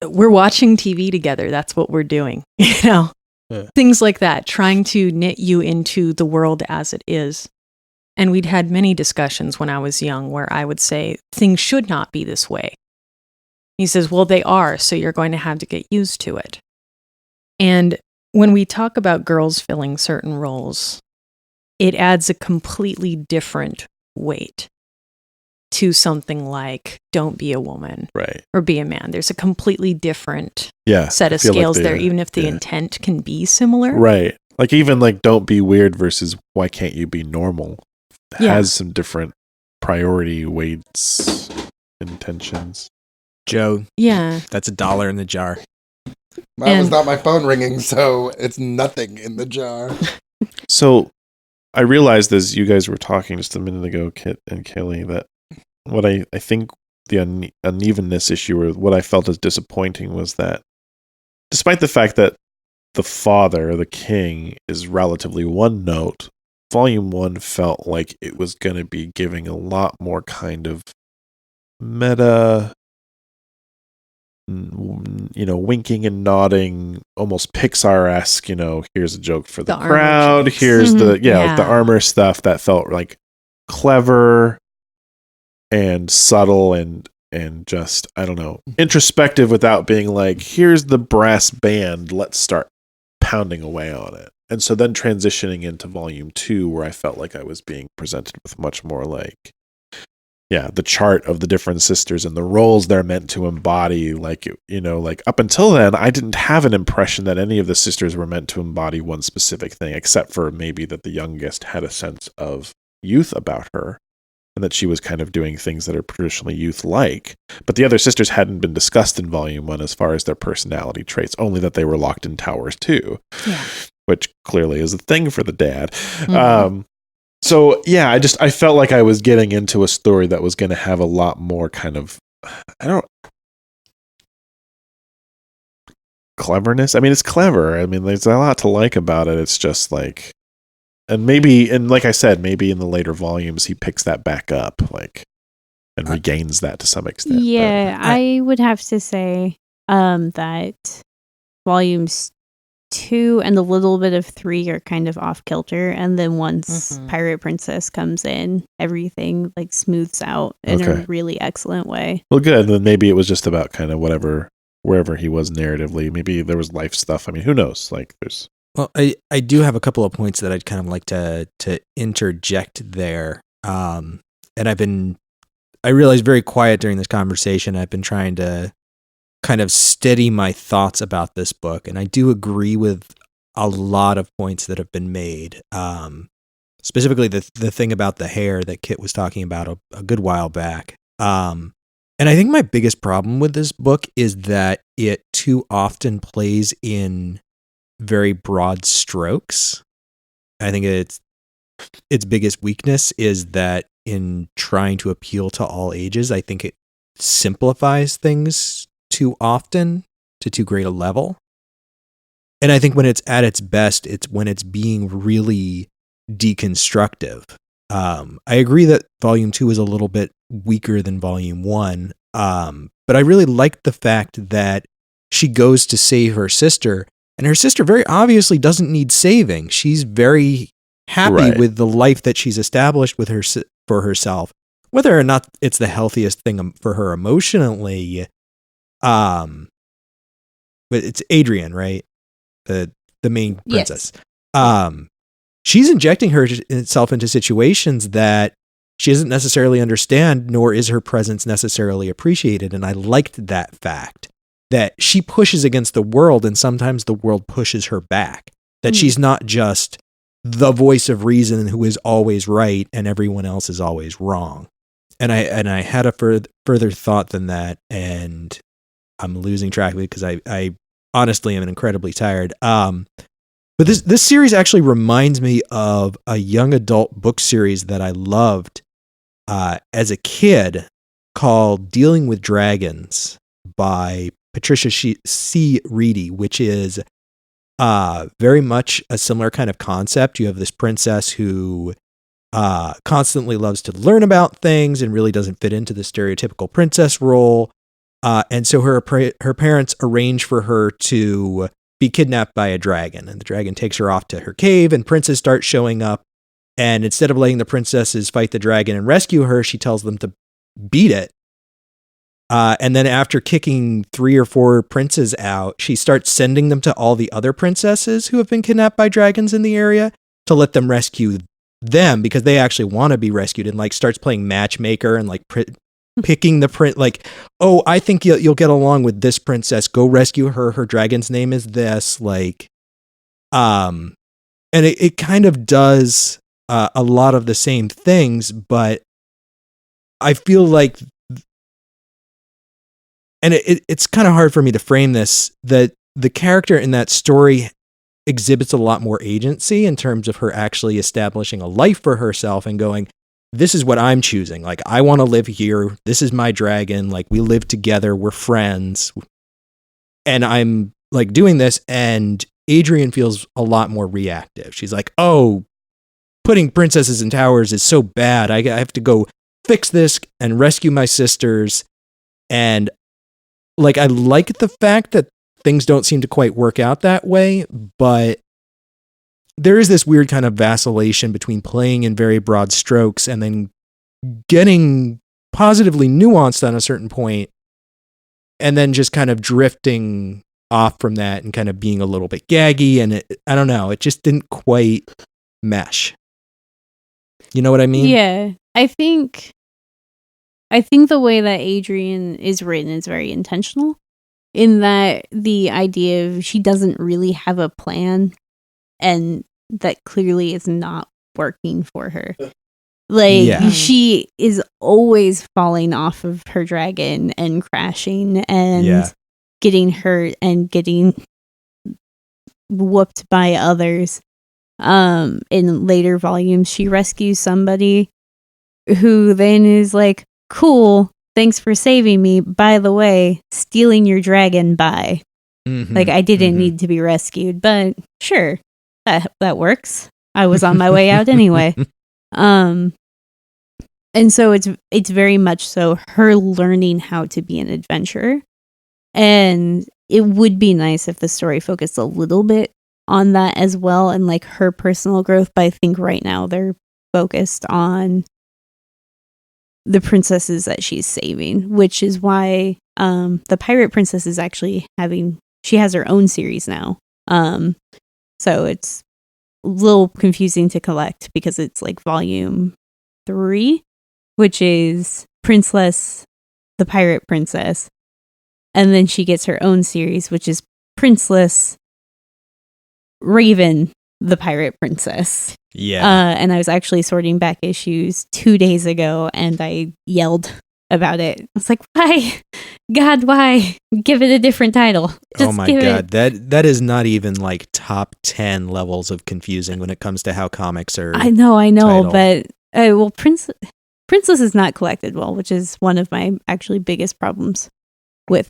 we're watching TV together. That's what we're doing, things like that, trying to knit you into the world as it is. And we'd had many discussions when I was young where I would say, things should not be this way. He says, well, they are, so you're going to have to get used to it. And when we talk about girls filling certain roles, it adds a completely different weight to something like don't be a woman, right, or be a man. There's a completely different set of I feel scales like there, even if the intent can be similar. Right. Like even like don't be weird versus why can't you be normal has some different priority weights, intentions. Joe, Yeah. that's $1 in the jar. Mine was not my phone ringing, so it's nothing in the jar. So I realized as you guys were talking just a minute ago, Kit and Kelly, that what I think the unevenness issue, or what I felt as disappointing, was that despite the fact that the father, the king, is relatively one note, Volume 1 felt like it was going to be giving a lot more kind of meta, winking and nodding, almost Pixar-esque, here's a joke for the crowd, here's the armor stuff that felt like clever and subtle and just, I don't know, introspective without being like, here's the brass band, let's start pounding away on it. And so then transitioning into Volume 2, where I felt like I was being presented with much more like, the chart of the different sisters and the roles they're meant to embody. Like, like up until then, I didn't have an impression that any of the sisters were meant to embody one specific thing, except for maybe that the youngest had a sense of youth about her and that she was kind of doing things that are traditionally youth-like. But the other sisters hadn't been discussed in Volume 1 as far as their personality traits, only that they were locked in towers too, which clearly is a thing for the dad. Mm-hmm. So yeah, I felt like I was getting into a story that was going to have a lot more kind of, cleverness. I mean, it's clever. I mean, there's a lot to like about it. It's just like, and like I said, maybe in the later volumes he picks that back up, and regains that to some extent. Yeah, I would have to say that volumes 2 and a little bit of 3 are kind of off kilter, and then once Pirate Princess comes in, everything smooths out in a really excellent way. Well, good. Then maybe it was just about kind of wherever he was narratively. Maybe there was life stuff. I mean, who knows? There's. Well, I do have a couple of points that I'd kind of like to interject there. And I realized very quiet during this conversation. I've been trying to kind of steady my thoughts about this book, and I do agree with a lot of points that have been made. Specifically the thing about the hair that Kit was talking about a good while back. And I think my biggest problem with this book is that it too often plays in very broad strokes. I think its biggest weakness is that in trying to appeal to all ages, I think it simplifies things too often to too great a level. And I think when it's at its best, it's when it's being really deconstructive. I agree that Volume 2 is a little bit weaker than Volume 1, but I really liked the fact that she goes to save her sister, and her sister very obviously doesn't need saving. She's very happy with the life that she's established with for herself, whether or not it's the healthiest thing for her emotionally. But it's Adrienne, right? The main princess. Yes. She's injecting herself into situations that she doesn't necessarily understand, nor is her presence necessarily appreciated. And I liked that fact that she pushes against the world, and sometimes the world pushes her back. That she's not just the voice of reason who is always right and everyone else is always wrong. And I had a further thought than that, and I'm losing track of it because I honestly am incredibly tired. But this series actually reminds me of a young adult book series that I loved as a kid called Dealing with Dragons by Patricia C. Reedy, which is very much a similar kind of concept. You have this princess who constantly loves to learn about things and really doesn't fit into the stereotypical princess role. And so her parents arrange for her to be kidnapped by a dragon, and the dragon takes her off to her cave, and princes start showing up. And instead of letting the princesses fight the dragon and rescue her, she tells them to beat it. And then after kicking 3 or 4 princes out, she starts sending them to all the other princesses who have been kidnapped by dragons in the area to let them rescue them, because they actually want to be rescued, and like starts playing matchmaker and like picking the print, like, oh, I think you'll get along with this princess. Go rescue her. Her dragon's name is this. Like, and it kind of does a lot of the same things, but I feel like, and it's kind of hard for me to frame this, that the character in that story exhibits a lot more agency in terms of her actually establishing a life for herself and going, this is what I'm choosing. Like, I want to live here. This is my dragon. Like, we live together. We're friends. And I'm like doing this. And Adrienne feels a lot more reactive. She's like, oh, putting princesses in towers is so bad. I have to go fix this and rescue my sisters. And like, I like the fact that things don't seem to quite work out that way, but there is this weird kind of vacillation between playing in very broad strokes and then getting positively nuanced on a certain point, and then just kind of drifting off from that and kind of being a little bit gaggy. And I don't know, it just didn't quite mesh. You know what I mean? Yeah. I think the way that Adrienne is written is very intentional, in that the idea of she doesn't really have a plan, and that clearly is not working for her. Like, she is always falling off of her dragon and crashing and getting hurt and getting whooped by others. In later volumes, she rescues somebody who then is like, cool, thanks for saving me. By the way, stealing your dragon, bye. Mm-hmm, like, I didn't need to be rescued, but sure, that works. I was on my way out anyway. And so it's very much so her learning how to be an adventurer. And it would be nice if the story focused a little bit on that as well, and like her personal growth. But I think right now they're focused on the princesses that she's saving, which is why the Pirate Princess is actually she has her own series now. So it's a little confusing to collect, because it's like volume 3, which is Princeless, the Pirate Princess. And then she gets her own series, which is Princeless, Raven, the Pirate Princess. Yeah. And I was actually sorting back issues 2 days ago, and I yelled about it. I was like, why? God, why? Give it a different title. Oh my God. That is not even like top 10 levels of confusing when it comes to how comics are. I know, titled. but well, Princeless is not collected well, which is one of my actually biggest problems with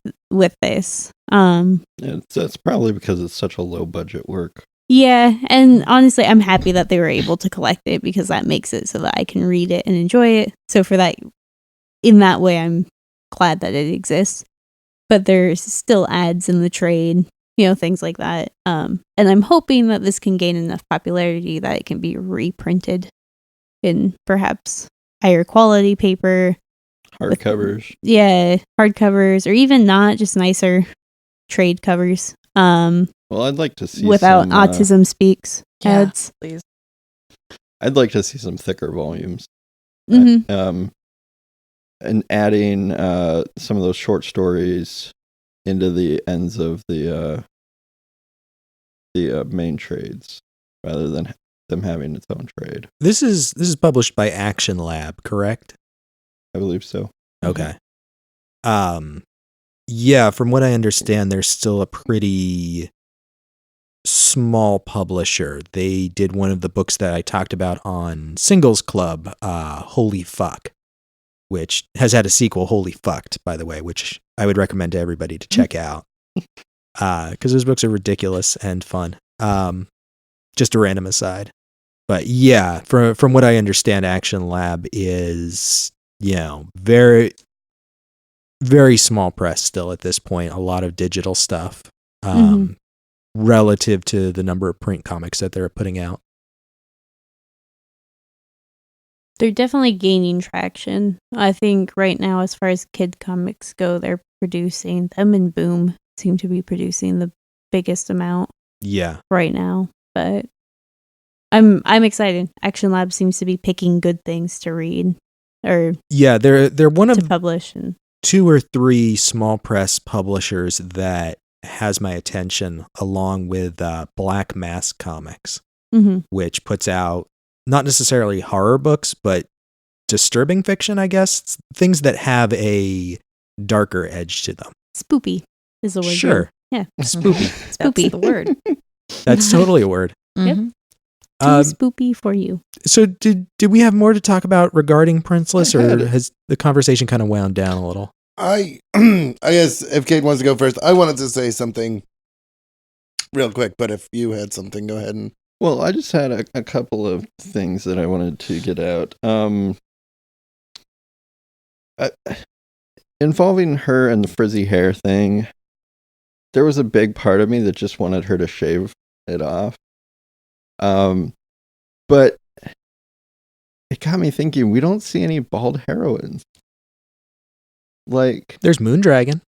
this. That's probably because it's such a low budget work. Yeah, and honestly, I'm happy that they were able to collect it, because that makes it so that I can read it and enjoy it. So for that, in that way, I'm glad that it exists. But there's still ads in the trade, things like that. And I'm hoping that this can gain enough popularity that it can be reprinted in perhaps higher quality paper. Hardcovers. Hardcovers, or even not, just nicer trade covers. Well, I'd like to see without Autism Speaks ads. Please. I'd like to see some thicker volumes. Mm-hmm. And adding some of those short stories into the ends of the main trades, rather than them having its own trade. This is published by Action Lab, correct? I believe so. Okay. Yeah, from what I understand, they're still a pretty small publisher. They did one of the books that I talked about on Singles Club, Holy Fuck, which has had a sequel, Holy Fucked, by the way, which I would recommend to everybody to check out, because those books are ridiculous and fun. Just a random aside. But yeah, from what I understand, Action Lab is, very, very small press still at this point. A lot of digital stuff relative to the number of print comics that they're putting out. They're definitely gaining traction. I think right now, as far as kid comics go, they're producing them, and Boom seem to be producing the biggest amount. Yeah. Right now, but I'm excited. Action Lab seems to be picking good things to read, or they're one to of publish. And 2 or 3 small press publishers that has my attention, along with Black Mask Comics, which puts out not necessarily horror books, but disturbing fiction, I guess. Things that have a darker edge to them. Spoopy is the word. Sure. Yeah. Spoopy. Spoopy. That's the word. That's totally a word. Yep. Too spoopy for you. So did we have more to talk about regarding Princeless, or has the conversation kind of wound down a little? I guess if Kate wants to go first, I wanted to say something real quick, but if you had something, go ahead. Well, I just had a couple of things that I wanted to get out. Involving her and the frizzy hair thing, there was a big part of me that just wanted her to shave it off. But it got me thinking, we don't see any bald heroines. Like, there's Moondragon.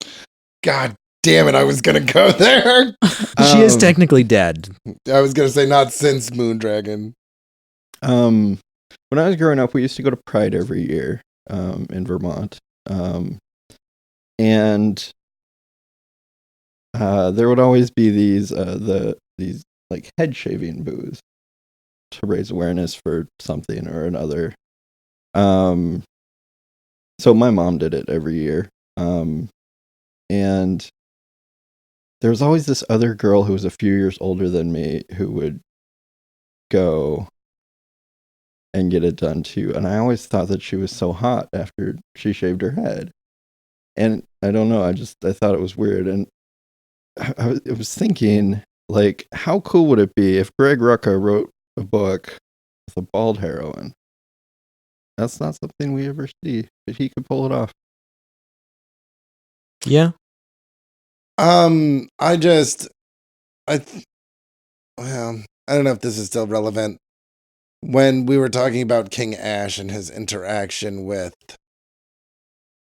God damn it, I was gonna go there. She is technically dead. I was gonna say not since Moondragon. When I was growing up, we used to go to Pride every year, in Vermont. And there would always be these like head shaving booths to raise awareness for something or another. So my mom did it every year. And there was always this other girl who was a few years older than me who would go and get it done too. And I always thought that she was so hot after she shaved her head. And I don't know, I thought it was weird. And I was thinking, like, how cool would it be if Greg Rucka wrote a book with a bald heroine? That's not something we ever see, but he could pull it off. Yeah. I don't know if this is still relevant. When we were talking about King Ash and his interaction with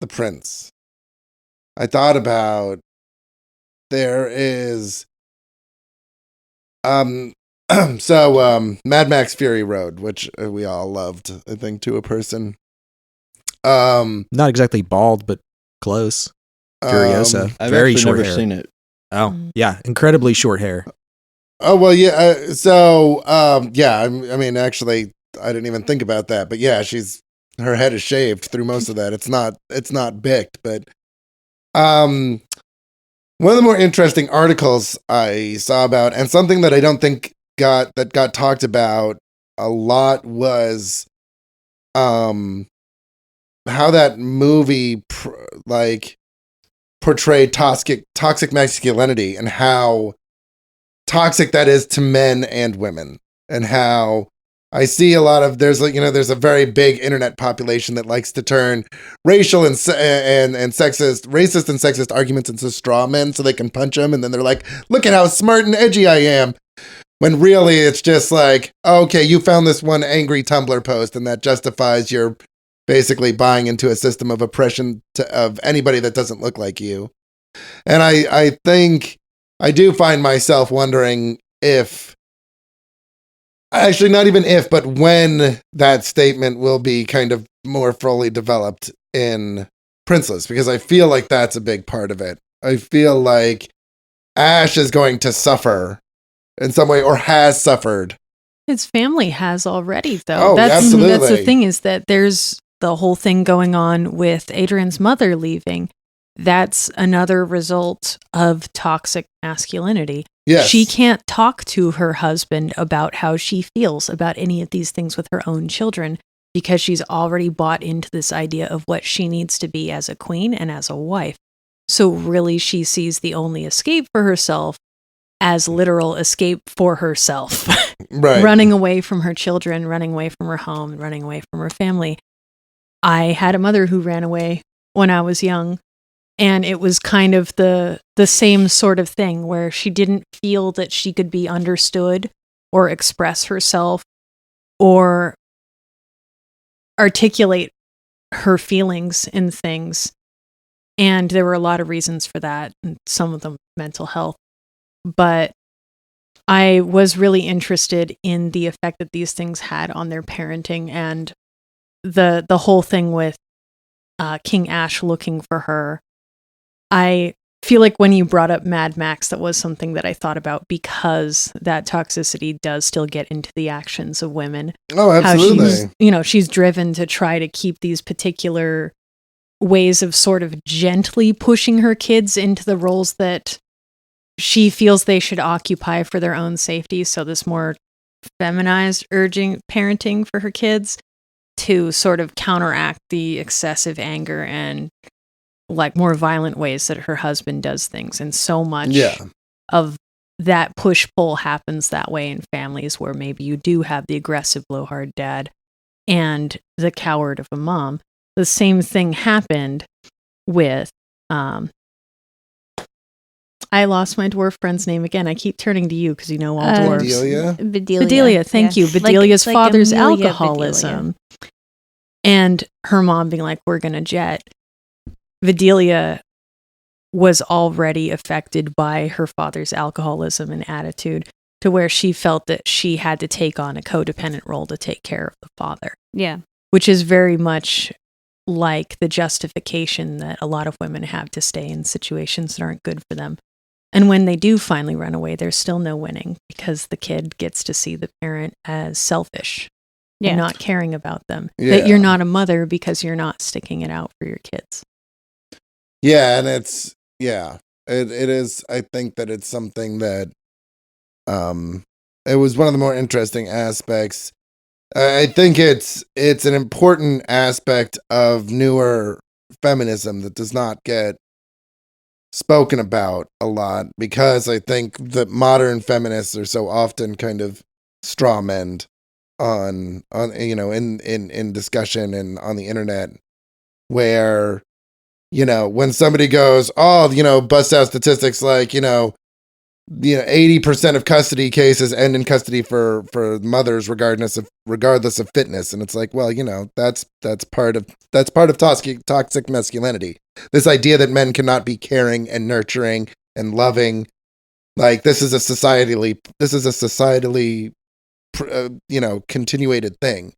the prince, I thought about there is Mad Max Fury Road, which we all loved, I think, to a person. Not exactly bald, but close. Furiosa. I've Very actually short never hair. seen it. Oh, yeah. Incredibly short hair. Oh, well, yeah. I mean, actually, I didn't even think about that. But yeah, her head is shaved through most of that. It's not bicked, but one of the more interesting articles I saw about, and something that I don't think got talked about a lot, was how that movie portrayed toxic masculinity, and how toxic that is to men and women, and how I see a lot of there's a very big internet population that likes to turn racial and racist and sexist arguments into straw men so they can punch them, and then they're like, look at how smart and edgy I am. When really it's just like, okay, you found this one angry Tumblr post and that justifies your basically buying into a system of oppression of anybody that doesn't look like you. And I think I do find myself wondering if, actually not even if, but when that statement will be kind of more fully developed in Princeless, because I feel like that's a big part of it. I feel like Ash is going to suffer in some way, or has suffered. His family has already, though. Oh, absolutely. That's the thing, is that there's the whole thing going on with Adrienne's mother leaving. That's another result of toxic masculinity. Yes. She can't talk to her husband about how she feels about any of these things with her own children, because she's already bought into this idea of what she needs to be as a queen and as a wife. So really, she sees the only escape for herself as literal escape for herself. Right. Running away from her children, running away from her home, running away from her family. I had a mother who ran away when I was young, and it was kind of the same sort of thing where she didn't feel that she could be understood or express herself or articulate her feelings in things. And there were a lot of reasons for that, and some of them mental health. But I was really interested in the effect that these things had on their parenting, and the whole thing with King Ash looking for her. I feel like when you brought up Mad Max, that was something that I thought about, because that toxicity does still get into the actions of women. Oh, absolutely. How she's driven to try to keep these particular ways of sort of gently pushing her kids into the roles that she feels they should occupy for their own safety. So this more feminized urging parenting for her kids to sort of counteract the excessive anger and like more violent ways that her husband does things. And so much of that push-pull happens that way in families where maybe you do have the aggressive blowhard dad and the coward of a mom. The same thing happened with I lost my dwarf friend's name again. I keep turning to you because you know all dwarves. Bedelia, thank you. Bedelia's father's alcoholism. And her mom being like, we're going to jet. Bedelia was already affected by her father's alcoholism and attitude to where she felt that she had to take on a codependent role to take care of the father. Yeah. Which is very much like the justification that a lot of women have to stay in situations that aren't good for them. And when they do finally run away, there's still no winning because the kid gets to see the parent as selfish and not caring about them. Yeah. That you're not a mother because you're not sticking it out for your kids. Yeah, and it is. I think that it's something that it was one of the more interesting aspects. I think it's an important aspect of newer feminism that does not get spoken about a lot, because I think that modern feminists are so often kind of strawmanned on in discussion and on the internet, where when somebody goes, busts out statistics like 80% of custody cases end in custody for mothers regardless of fitness, and it's like, well, that's part of toxic masculinity. This idea that men cannot be caring and nurturing and loving, like this is a societally continuated thing.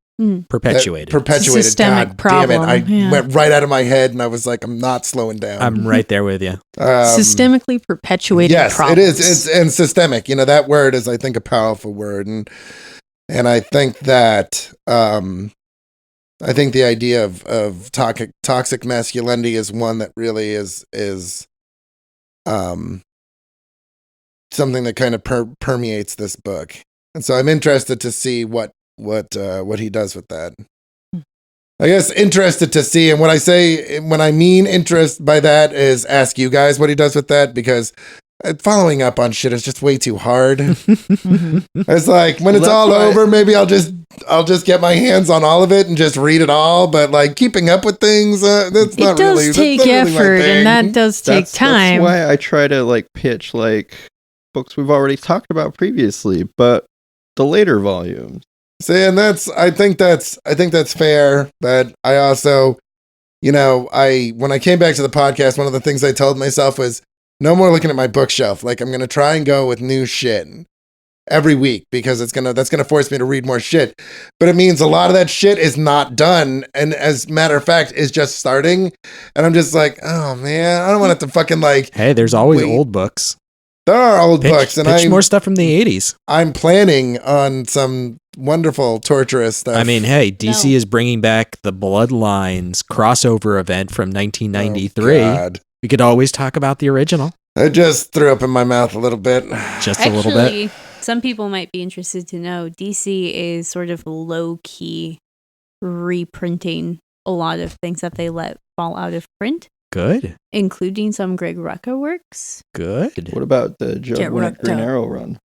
Perpetuated. Systemic God problem. Damn it. I went right out of my head and I was like, I'm not slowing down. I'm right there with you. Systemically perpetuated problems. Yes, it is. It's systemic. That word is, I think, a powerful word. And I think that, I think the idea of toxic masculinity is one that really is something that kind of permeates this book. And so I'm interested to see what he does with that. I guess interested to see, and when I mean interest by that is ask you guys what he does with that, because following up on shit is just way too hard. It's like when it's all over, maybe I'll just get my hands on all of it and just read it all. But like keeping up with things, that's not really. It does take effort, and that does take time. That's why I try to like pitch like books we've already talked about previously, but the later volumes. See, and I think that's fair. But I also, when I came back to the podcast, one of the things I told myself was no more looking at my bookshelf. Like I'm gonna try and go with new shit every week, because that's gonna force me to read more shit. But it means a lot of that shit is not done, and as a matter of fact, is just starting. And I'm just like, oh man, I don't want to fucking like. Hey, there's always old books. There are old books, and more stuff from the 80s. I'm planning on some wonderful, torturous stuff. I mean, hey, DC is bringing back the Bloodlines crossover event from 1993. Oh, God. We could always talk about the original. I just threw up in my mouth a little bit. Just a little bit. Some people might be interested to know DC is sort of low-key reprinting a lot of things that they let fall out of print. Good. including some Greg Rucka works. Good. What about the Joe Get Winnick rucked Green up. Arrow run?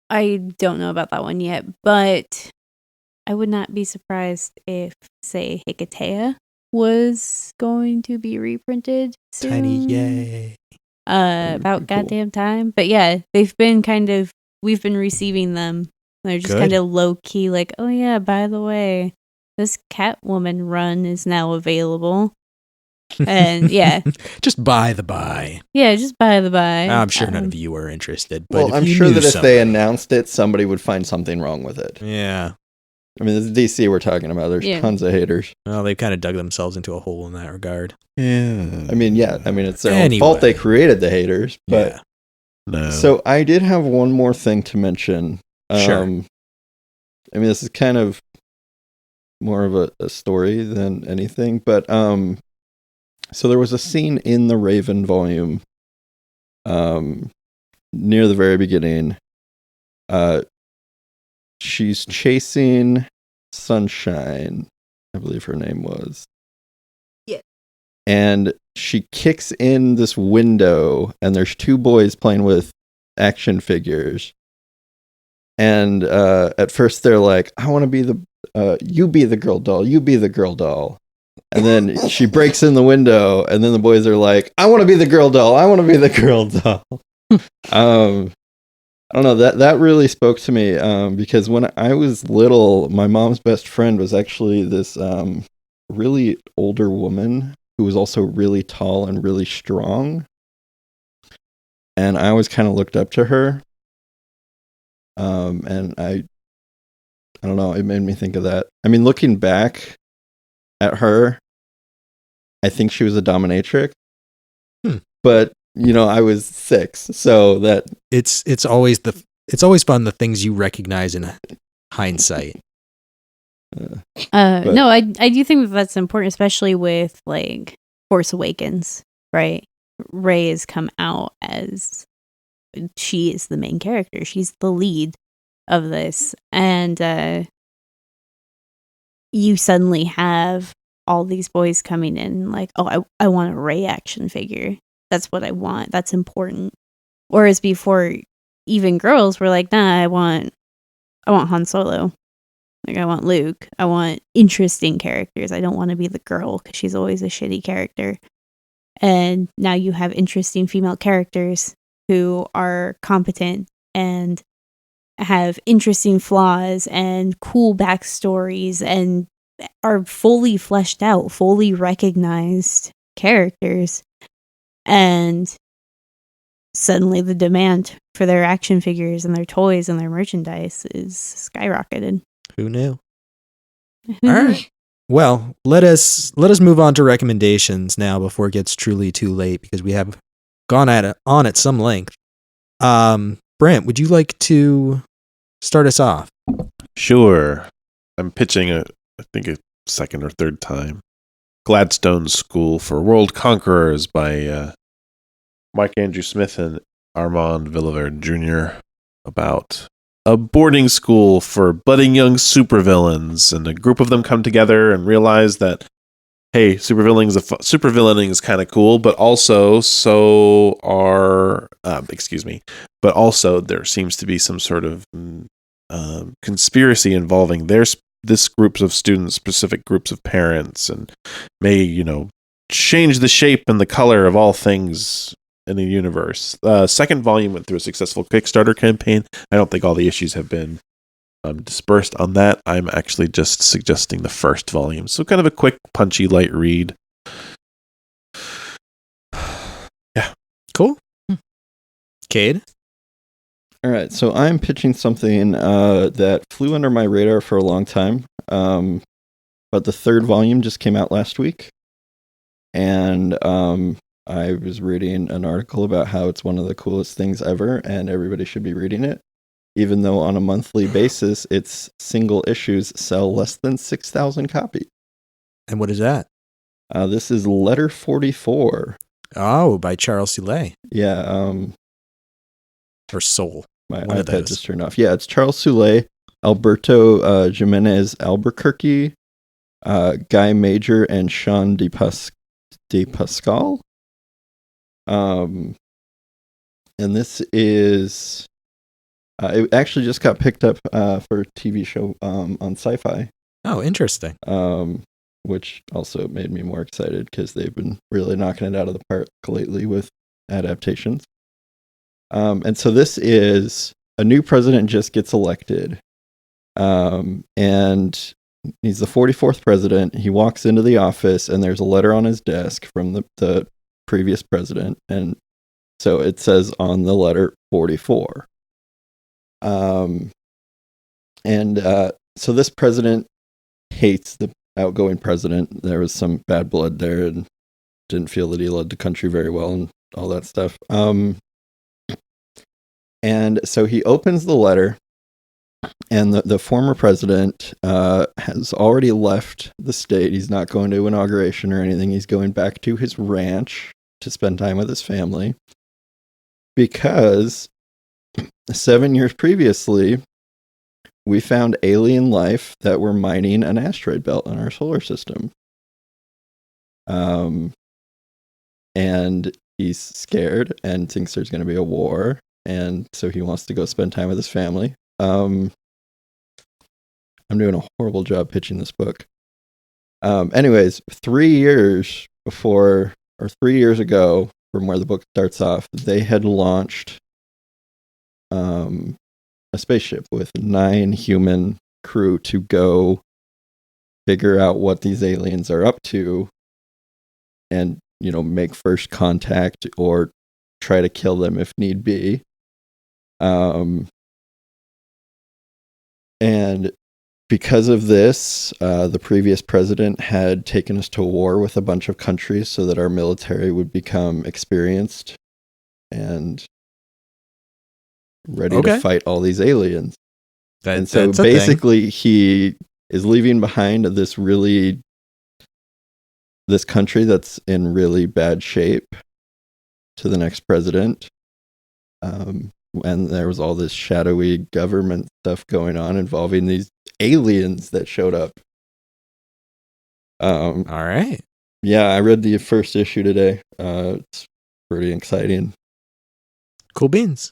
I don't know about that one yet, but I would not be surprised if, say, Hikatea was going to be reprinted soon. Tiny yay. About Pretty cool. goddamn time. But yeah, we've been receiving them. They're just Good. kind of low key, like, oh yeah, by the way, this Catwoman run is now available. And yeah, Just by the by. yeah, just by the by. I'm sure none of you are interested. But Well, if I'm you sure knew that if somebody- they announced it, somebody would find something wrong with it. Yeah. I mean, this is DC we're talking about. There's Yeah. tons of haters. Well, they've kind of dug themselves into a hole in that regard. Yeah. I mean, yeah. I mean, it's their own Anyway. fault they created the haters. But Yeah. No. so I did have one more thing to mention. Sure. I mean, this is kind of more of a story than anything. But so there was a scene in the Raven volume near the very beginning. She's chasing Sunshine, I believe her name was. Yeah. And she kicks in this window, and there's two boys playing with action figures. And at first they're like, I want to be you be the girl doll, you be the girl doll. And then she breaks in the window, and then the boys are like, I want to be the girl doll, I want to be the girl doll. I don't know, that really spoke to me because when I was little, my mom's best friend was actually this really older woman who was also really tall and really strong. And I always kind of looked up to her. And I don't know, it made me think of that. I mean, looking back at her, I think she was a dominatrix. But I was 6, so that It's always fun the things you recognize in hindsight. But- No, I do think that's important, especially with like Force Awakens, right? Rey has come out as she is the main character. She's the lead of this. And you suddenly have all these boys coming in like, oh, I want a Rey action figure. That's what I want. That's important. Whereas before, even girls were like, nah, I want Han Solo. Like, I want Luke. I want interesting characters. I don't want to be the girl because she's always a shitty character. And now you have interesting female characters who are competent and have interesting flaws and cool backstories and are fully fleshed out, fully recognized characters. And suddenly the demand for their action figures and their toys and their merchandise is skyrocketed. Who knew? All right. Well, let us move on to recommendations now before it gets truly too late because we have gone on at some length. Brent, would you like to start us off? Sure. I'm pitching I think a second or third time. Gladstone's School for World Conquerors by Mike Andrew Smith and Armand Villaverde Jr. about a boarding school for budding young supervillains, and a group of them come together and realize that, hey, supervillaining is kind of cool, but also but also there seems to be some sort of conspiracy involving this groups of students, specific groups of parents, and may, change the shape and the color of all things in the universe. Second volume went through a successful Kickstarter campaign. I don't think all the issues have been dispersed on that. I'm actually just suggesting the first volume. So kind of a quick, punchy, light read. Yeah. Cool. Cade? All right, so I'm pitching something that flew under my radar for a long time, but the third volume just came out last week, and I was reading an article about how it's one of the coolest things ever, and everybody should be reading it, even though on a monthly basis, its single issues sell less than 6,000 copies. And what is that? This is Letter 44. Oh, by Charles Soule. Yeah, Or Soul. my One of iPad those. just turned off. Yeah, it's Charles Soule, Alberto Jimenez Albuquerque, Guy Major, and Sean De Pascal. And this is it actually just got picked up for a TV show on Sci-Fi. Oh, interesting. Which also made me more excited because they've been really knocking it out of the park lately with adaptations. And so this is a new president just gets elected. And he's the 44th president. He walks into the office and there's a letter on his desk from the previous president. And so it says on the letter 44. So this president hates the outgoing president. There was some bad blood there and didn't feel that he led the country very well and all that stuff. And so he opens the letter, and the former president has already left the state. He's not going to inauguration or anything. He's going back to his ranch to spend time with his family because 7 years previously, we found alien life that were mining an asteroid belt in our solar system. And he's scared and thinks there's going to be a war. And so he wants to go spend time with his family. I'm doing a horrible job pitching this book. Anyways, 3 years before, or 3 years ago, from where the book starts off, they had launched a spaceship with 9 human crew to go figure out what these aliens are up to and, make first contact or try to kill them if need be. And because of this, the previous president had taken us to war with a bunch of countries so that our military would become experienced and ready to fight all these aliens. And so basically he is leaving behind this country that's in really bad shape to the next president. And there was all this shadowy government stuff going on involving these aliens that showed up. All right. Yeah, I read the first issue today. It's pretty exciting. Cool beans.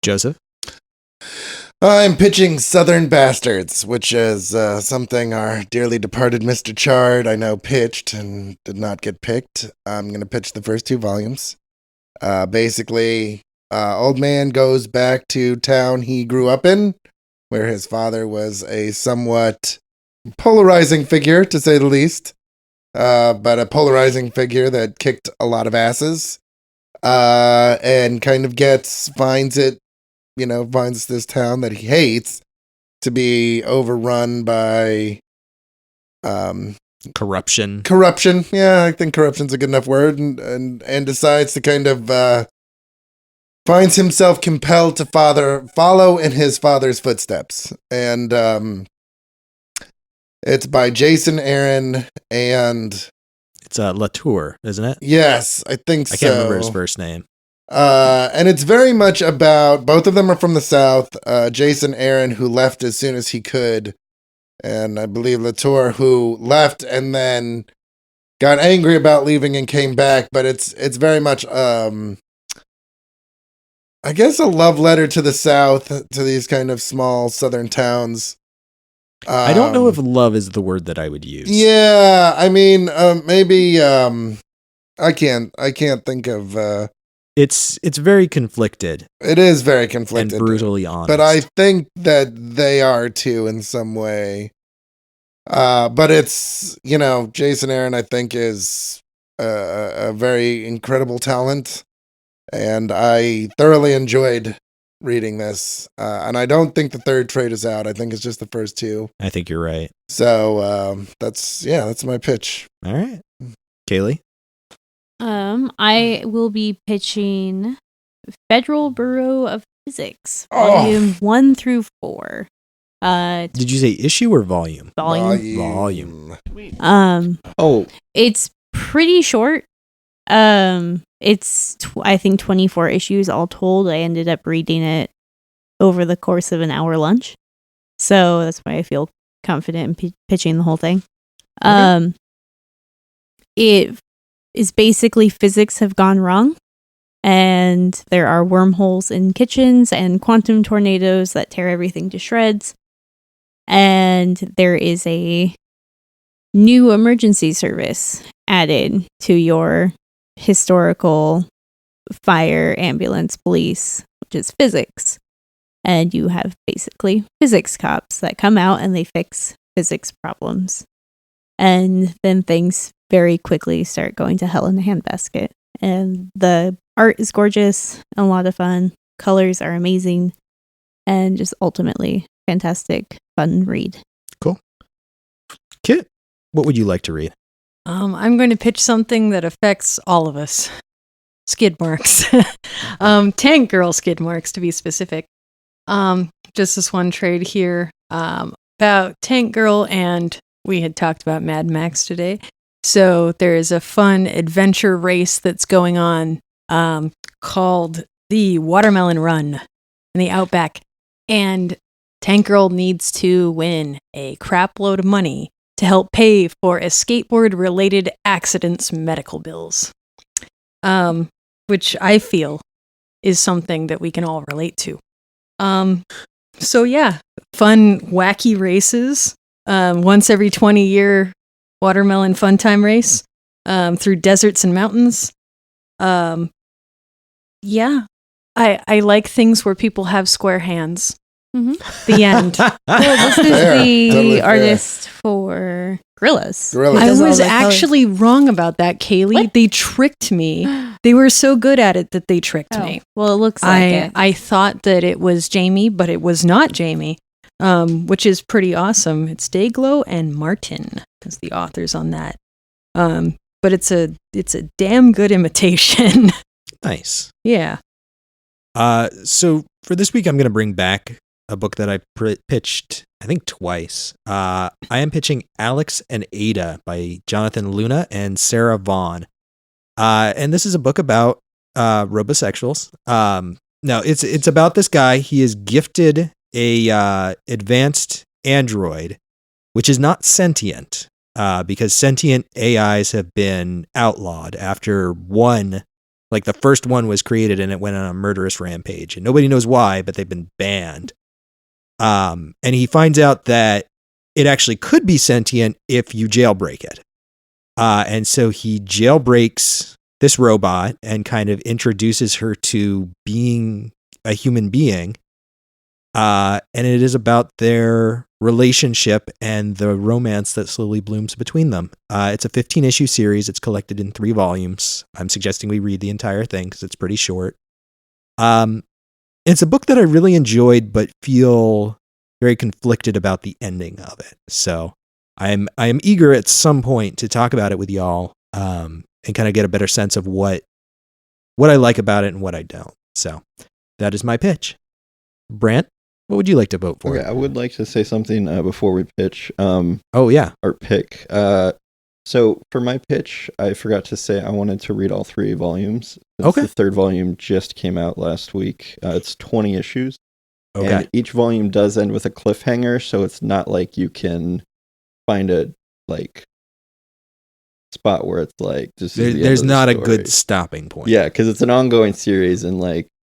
Joseph? I'm pitching Southern Bastards, which is something our dearly departed Mr. Chard I know pitched and did not get picked. I'm going to pitch the first 2 volumes. Basically, old man goes back to town he grew up in, where his father was a somewhat polarizing figure, to say the least, but a polarizing figure that kicked a lot of asses, and kind of finds this town that he hates to be overrun by corruption. Corruption, yeah, I think corruption's a good enough word, and decides to kind of finds himself compelled to follow in his father's footsteps. And it's by Jason Aaron, and it's Latour, isn't it? Yes, I think so. I can't remember his first name. And it's very much about, both of them are from the South. Jason Aaron, who left as soon as he could, and I believe Latour, who left and then got angry about leaving and came back. But it's very much, I guess, a love letter to the South, to these kind of small Southern towns. I don't know if love is the word that I would use. Yeah, I mean, maybe I can't think of. It's very conflicted. It is very conflicted and brutally honest. But I think that they are too in some way. But it's, Jason Aaron, I think, is a very incredible talent, and I thoroughly enjoyed reading this. And I don't think the 3rd trade is out. I think it's just the first 2. I think you're right. So that's my pitch. All right. Kaylee? I will be pitching Federal Bureau of Physics, volume 1 through 4. Did you say issue or volume? Volume. It's pretty short. It's I think 24 issues all told. I ended up reading it over the course of an hour lunch, so that's why I feel confident in pitching the whole thing. Okay. It is basically physics have gone wrong. And there are wormholes in kitchens and quantum tornadoes that tear everything to shreds. And there is a new emergency service added to your historical fire, ambulance, police, which is physics. And you have basically physics cops that come out and they fix physics problems. And then things very quickly start going to hell in a handbasket. And the art is gorgeous, a lot of fun. Colors are amazing. And just ultimately fantastic, fun read. Cool. Kit, what would you like to read? I'm going to pitch something that affects all of us. Skid marks. Tank Girl skid marks, to be specific. Just this one trade here about Tank Girl, and we had talked about Mad Max today. So there is a fun adventure race that's going on called the Watermelon Run in the Outback. And Tank Girl needs to win a crap load of money to help pay for a skateboard-related accident's medical bills. Which I feel is something that we can all relate to. So yeah, fun, wacky races. Once every 20-year watermelon fun time race through deserts and mountains. Yeah, I like things where people have square hands. Mm-hmm. The end. Well, this is the totally artist for Gorillas. I was actually wrong about that, Kaylee. What? They tricked me. They were so good at it that they tricked me. Well, it looks like it. I thought that it was Jamie, but it was not Jamie, which is pretty awesome. It's Dayglow and Martin as the authors on that. But it's a damn good imitation. Nice. Yeah. So for this week, I'm going to bring back a book that I pitched, I think, twice. I am pitching Alex and Ada by Jonathan Luna and Sarah Vaughn. And this is a book about robosexuals. No, it's about this guy. He is gifted a advanced android, which is not sentient, because sentient AIs have been outlawed after one. Like the first one was created and it went on a murderous rampage, and nobody knows why, but they've been banned. And he finds out that it actually could be sentient if you jailbreak it. And so he jailbreaks this robot and kind of introduces her to being a human being. And it is about their relationship and the romance that slowly blooms between them. It's a 15-issue series. It's collected in 3 volumes. I'm suggesting we read the entire thing because it's pretty short. It's a book that I really enjoyed, but feel very conflicted about the ending of it. So I am eager at some point to talk about it with y'all, and kind of get a better sense of what I like about it and what I don't. So that is my pitch. Brandt, what would you like to vote for? Okay, I would like to say something before we pitch. Oh yeah, our pick. So for my pitch, I forgot to say I wanted to read all 3 volumes. Okay. The 3rd volume just came out last week. It's 20 issues. Okay. And each volume does end with a cliffhanger, so it's not like you can find a spot where it's like there's not a good stopping point. Yeah, because it's an ongoing series, and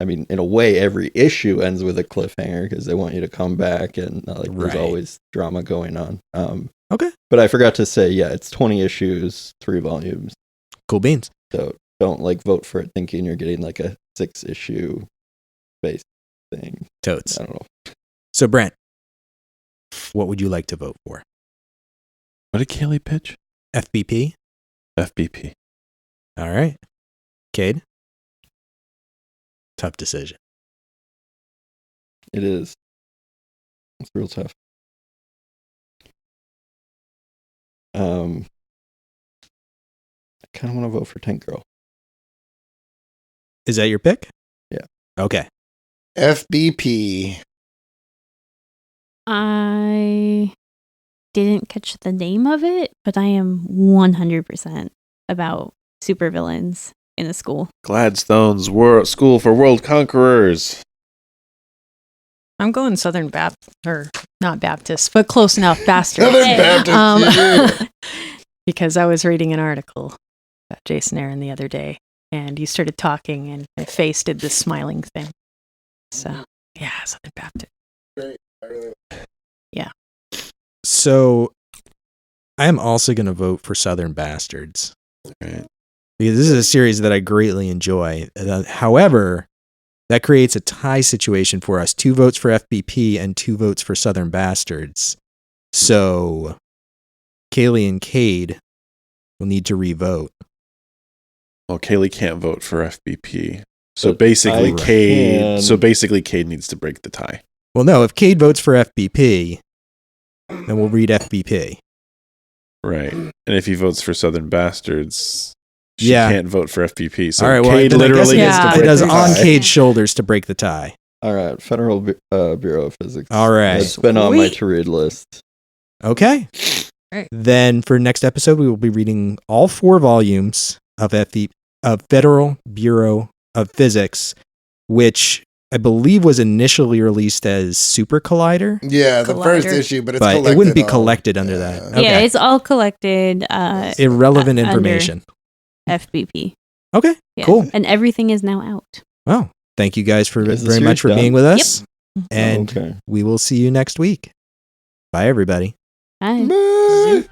in a way, every issue ends with a cliffhanger because they want you to come back, and there's always drama going on. Okay. But I forgot to say, yeah, it's 20 issues, 3 volumes. Cool beans. So don't vote for it thinking you're getting a 6-issue base thing. Totes. I don't know. So Brent, what would you like to vote for? What did Kaylee pitch? FBP? FBP. All right. Cade? Tough decision. It is. It's real tough. I kind of want to vote for Tank Girl. Is that your pick? Yeah. Okay. FBP. I didn't catch the name of it, but I am 100% about supervillains in a school. Gladstone's School for World Conquerors. I'm going Southern Baptist, or not Baptist, but close enough, Bastard. Southern Baptist. Because I was reading an article Jason Aaron the other day, and you started talking, and my face did this smiling thing. So, yeah, Southern Baptist. Great. I really Yeah. So I am also going to vote for Southern Bastards. Right. Because this is a series that I greatly enjoy. However, that creates a tie situation for us. 2 votes for FBP and 2 votes for Southern Bastards. So Kaylee and Cade will need to re-vote. Well, Kaylee can't vote for FBP. So But basically, I Cade. can. So basically, Cade needs to break the tie. Well, no, if Cade votes for FBP, then we'll read FBP. Right. And if he votes for Southern Bastards, she Yeah. can't vote for FBP. So All right, well, Cade then I guess literally it gets is- to it break is the on tie. Cade's shoulders to break the tie. All right, Federal Bureau of Physics. All right. It's been on my Sweet. to-read list. Okay. Right. Then for next episode, we will be reading all 4 volumes of Federal Bureau of Physics, which I believe was initially released as Super Collider, Yeah, the first Collider. issue, but it's but collected it wouldn't be all. collected under that. Yeah. Okay. Yeah, it's all collected Irrelevant under- information. FBP. Okay, Yeah. cool. And everything is now out. Well, thank you guys for Is the very much series for being done? with us. And Okay. we will see you next week. Bye, everybody. Hi. Bye.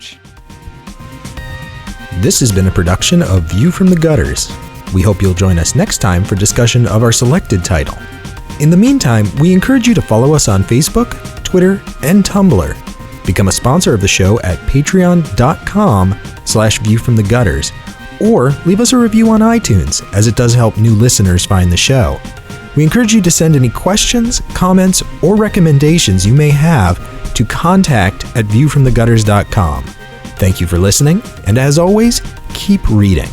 This has been a production of View from the Gutters. We hope you'll join us next time for discussion of our selected title. In the meantime, we encourage you to follow us on Facebook, Twitter, and Tumblr. Become a sponsor of the show at patreon.com/viewfromthegutters, or leave us a review on iTunes, as it does help new listeners find the show. We encourage you to send any questions, comments, or recommendations you may have to contact@viewfromthegutters.com. Thank you for listening, and as always, keep reading.